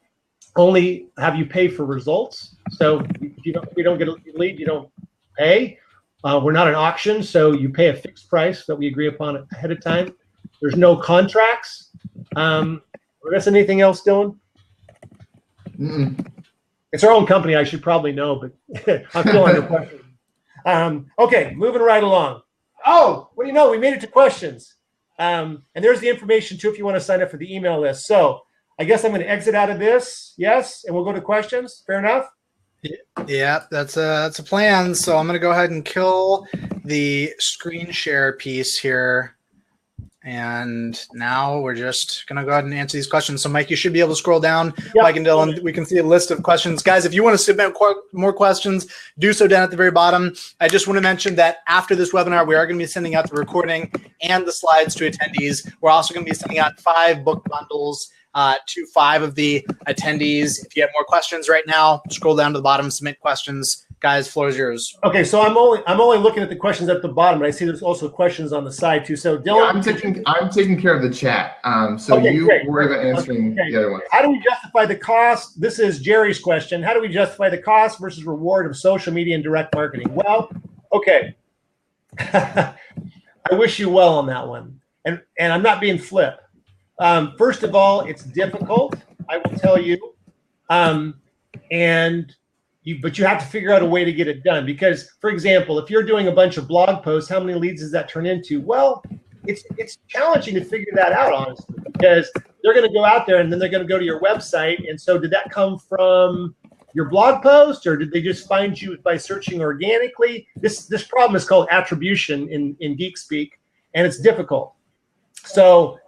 only have you pay for results. So if you don't get a lead, you don't pay. We're not an auction, so you pay a fixed price that we agree upon ahead of time. There's no contracts. Is anything else, Dylan? It's our own company. I should probably know, but I'm still under pressure. Okay, moving right along. Oh, what do you know? We made it to questions. And there's the information, too, if you want to sign up for the email list. So I guess I'm going to exit out of this. Yes, and we'll go to questions. Fair enough? Yeah, that's a plan. So I'm going to go ahead and kill the screen share piece here. And now we're just going to go ahead and answer these questions. So, Mike, you should be able to scroll down. Yep. Mike and Dylan, we can see a list of questions. Guys, if you want to submit more questions, do so down at the very bottom. I just want to mention that after this webinar, we are going to be sending out the recording and the slides to attendees. We're also going to be sending out 5 book bundles to 5 of the attendees. If you have more questions right now, scroll down to the bottom, submit questions. Guys, floor is yours. Okay, so I'm only looking at the questions at the bottom, but I see there's also questions on the side too. So Dylan, yeah, I'm taking care of the chat. So okay, you worry about answering the other ones. How do we justify the cost? This is Jerry's question. How do we justify the cost versus reward of social media and direct marketing? Well, okay. I wish you well on that one, and I'm not being flip. First of all, it's difficult. I will tell you, but you have to figure out a way to get it done. Because, for example, if you're doing a bunch of blog posts, how many leads does that turn into? Well, it's challenging to figure that out, honestly, because they're going to go out there and then they're going to go to your website. And so did that come from your blog post, or did they just find you by searching organically? This problem is called attribution in geek speak, and it's difficult. So,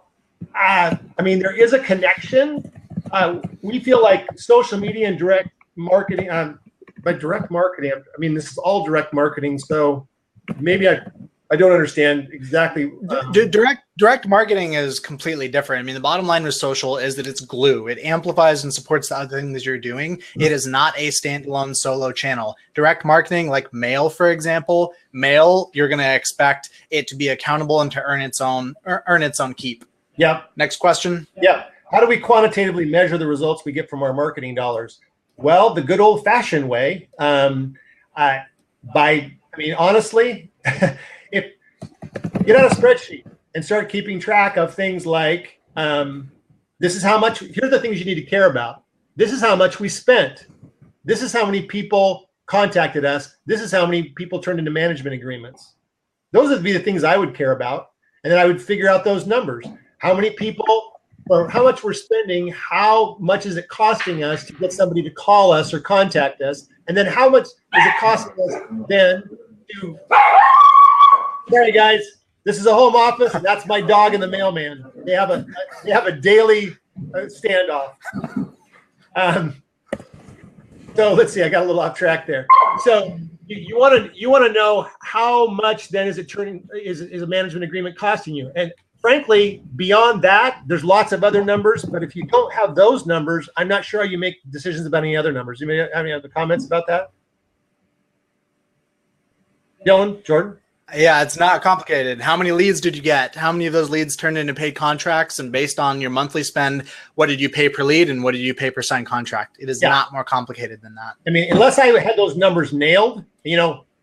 I mean, there is a connection. We feel like social media and direct marketing, by direct marketing, I mean, this is all direct marketing. So maybe I don't understand exactly. Direct marketing is completely different. I mean, the bottom line with social is that it's glue. It amplifies and supports the other things you're doing. It is not a standalone solo channel. Direct marketing, like mail, for example, you're going to expect it to be accountable and to earn its own keep. Yep. Next question. Yep. How do we quantitatively measure the results we get from our marketing dollars? Well, the good old-fashioned way, honestly, if get out a spreadsheet and start keeping track of things like, this is how much, here's the things you need to care about. This is how much we spent. This is how many people contacted us. This is how many people turned into management agreements. Those would be the things I would care about. And then I would figure out those numbers. How many people, or how much we're spending, how much is it costing us to get somebody to call us or contact us, and then how much is it costing us then to, sorry guys, this is a home office, and that's my dog and the mailman. They have a daily standoff. So let's see, I got a little off track there. So you want to know how much then is a management agreement costing you? And frankly, beyond that, there's lots of other numbers, but if you don't have those numbers, I'm not sure how you make decisions about any other numbers. You may have any other comments about that? Dylan, Jordan? Yeah, it's not complicated. How many leads did you get? How many of those leads turned into paid contracts? And based on your monthly spend, what did you pay per lead and what did you pay per signed contract? It is not more complicated than that. I mean, unless I had those numbers nailed,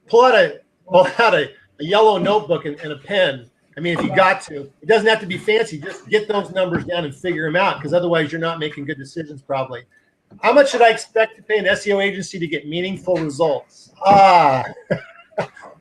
pull out a yellow notebook and a pen. I mean, if you got to, it doesn't have to be fancy. Just get those numbers down and figure them out, because otherwise you're not making good decisions probably. How much should I expect to pay an SEO agency to get meaningful results?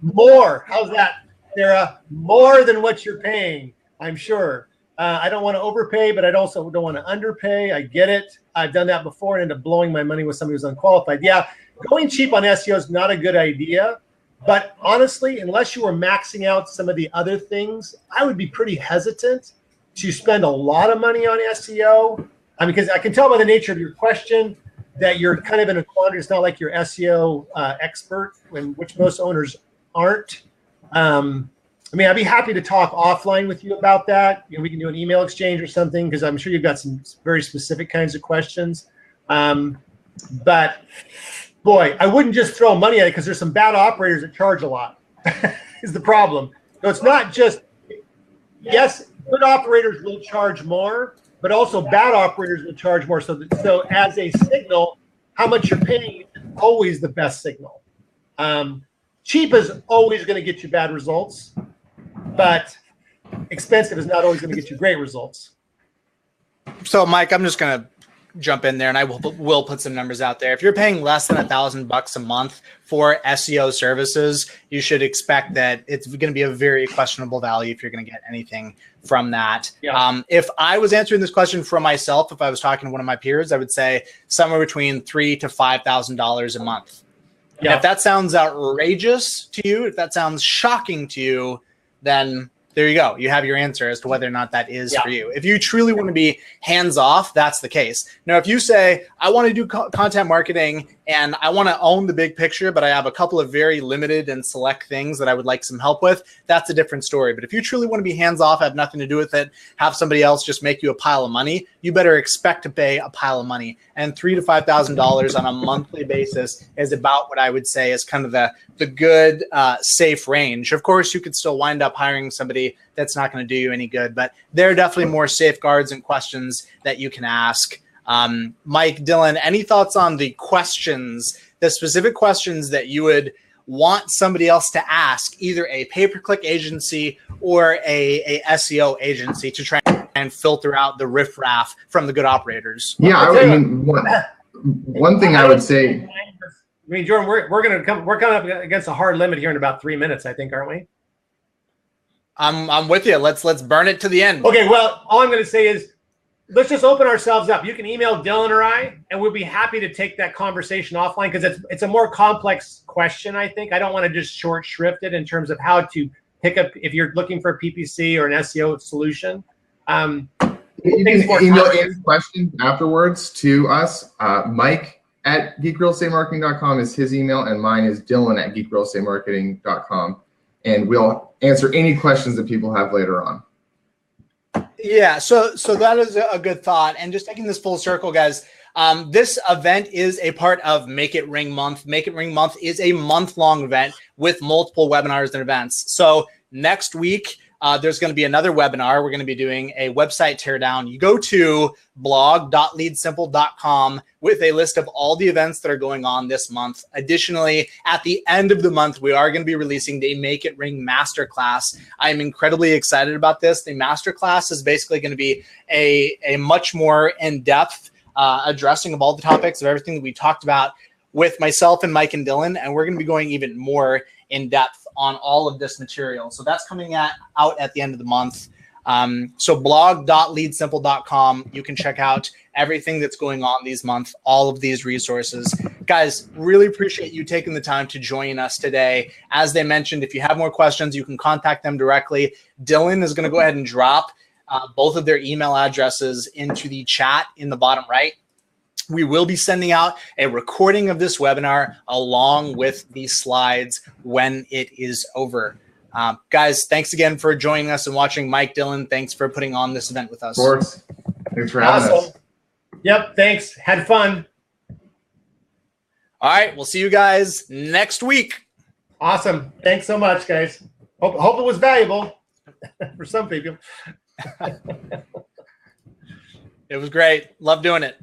More. How's that, Sarah? More than what you're paying, I'm sure. I don't want to overpay, but I also don't want to underpay. I get it. I've done that before and ended up blowing my money with somebody who's unqualified. Yeah, going cheap on SEO is not a good idea. But honestly, unless you were maxing out some of the other things, I would be pretty hesitant to spend a lot of money on SEO. Because I can tell by the nature of your question that you're kind of in a quandary. It's not like you're SEO expert, which most owners aren't. I mean, I'd be happy to talk offline with you about that. You know, we can do an email exchange or something, because I'm sure you've got some very specific kinds of questions. But boy, I wouldn't just throw money at it, because there's some bad operators that charge a lot is the problem. So it's not just, yes, good operators will charge more, but also bad operators will charge more. So as a signal, how much you're paying is always the best signal. Cheap is always going to get you bad results, but expensive is not always going to get you great results. So, Mike, I'm just going to jump in there, and I will put some numbers out there. If you're paying less than $1,000 a month for SEO services, you should expect that it's going to be a very questionable value if you're going to get anything from that. Yeah. If I was answering this question for myself, if I was talking to one of my peers, I would say somewhere between $3,000 to $5,000 a month. Yeah. And if that sounds outrageous to you, if that sounds shocking to you, then there you go. You have your answer as to whether or not that is for you. If you truly want to be hands-off, that's the case. Now, if you say, I want to do content marketing and I want to own the big picture, but I have a couple of very limited and select things that I would like some help with, that's a different story. But if you truly want to be hands-off, have nothing to do with it, have somebody else just make you a pile of money, you better expect to pay a pile of money. And $3,000 to $5,000 on a monthly basis is about what I would say is kind of the good, safe range. Of course, you could still wind up hiring somebody that's not going to do you any good, but there are definitely more safeguards and questions that you can ask. Mike, Dylan, any thoughts on the questions, the specific questions that you would want somebody else to ask, either a pay-per-click agency or a SEO agency, to try and filter out the riffraff from the good operators? Yeah, I mean, one thing I would say. I mean, Jordan, we're coming up against a hard limit here in about 3 minutes, I think, aren't we? I'm with you. Let's burn it to the end. Okay. Well, all I'm going to say is, let's just open ourselves up. You can email Dylan or I, and we'll be happy to take that conversation offline, because it's a more complex question, I think. I don't want to just short shrift it in terms of how to pick up if you're looking for a PPC or an SEO solution. You can email any questions afterwards to us. Mike at geekrealestatemarketing.com is his email, and mine is Dylan at geekrealestatemarketing.com. And we'll answer any questions that people have later on. Yeah, so that is a good thought. And just taking this full circle, guys, this event is a part of Make It Ring Month. Make It Ring Month is a month-long event with multiple webinars and events. So next week, there's going to be another webinar. We're going to be doing a website teardown. You go to blog.leadsimple.com with a list of all the events that are going on this month. Additionally, at the end of the month, we are going to be releasing the Make It Ring Masterclass. I'm incredibly excited about this. The Masterclass is basically going to be a much more in-depth addressing of all the topics of everything that we talked about with myself and Mike and Dylan, and we're going to be going even more in depth on all of this material. So that's coming out at the end of the month. So blog.leadsimple.com. You can check out everything that's going on these months, all of these resources. Guys, really appreciate you taking the time to join us today. As they mentioned, if you have more questions, you can contact them directly. Dylan is going to go ahead and drop both of their email addresses into the chat in the bottom right. We will be sending out a recording of this webinar along with the slides when it is over. Guys, thanks again for joining us and watching. Mike, Dylan, thanks for putting on this event with us. Of course. Thanks for having us. Yep, thanks. Had fun. All right, we'll see you guys next week. Awesome. Thanks so much, guys. Hope it was valuable for some people. It was great. Love doing it.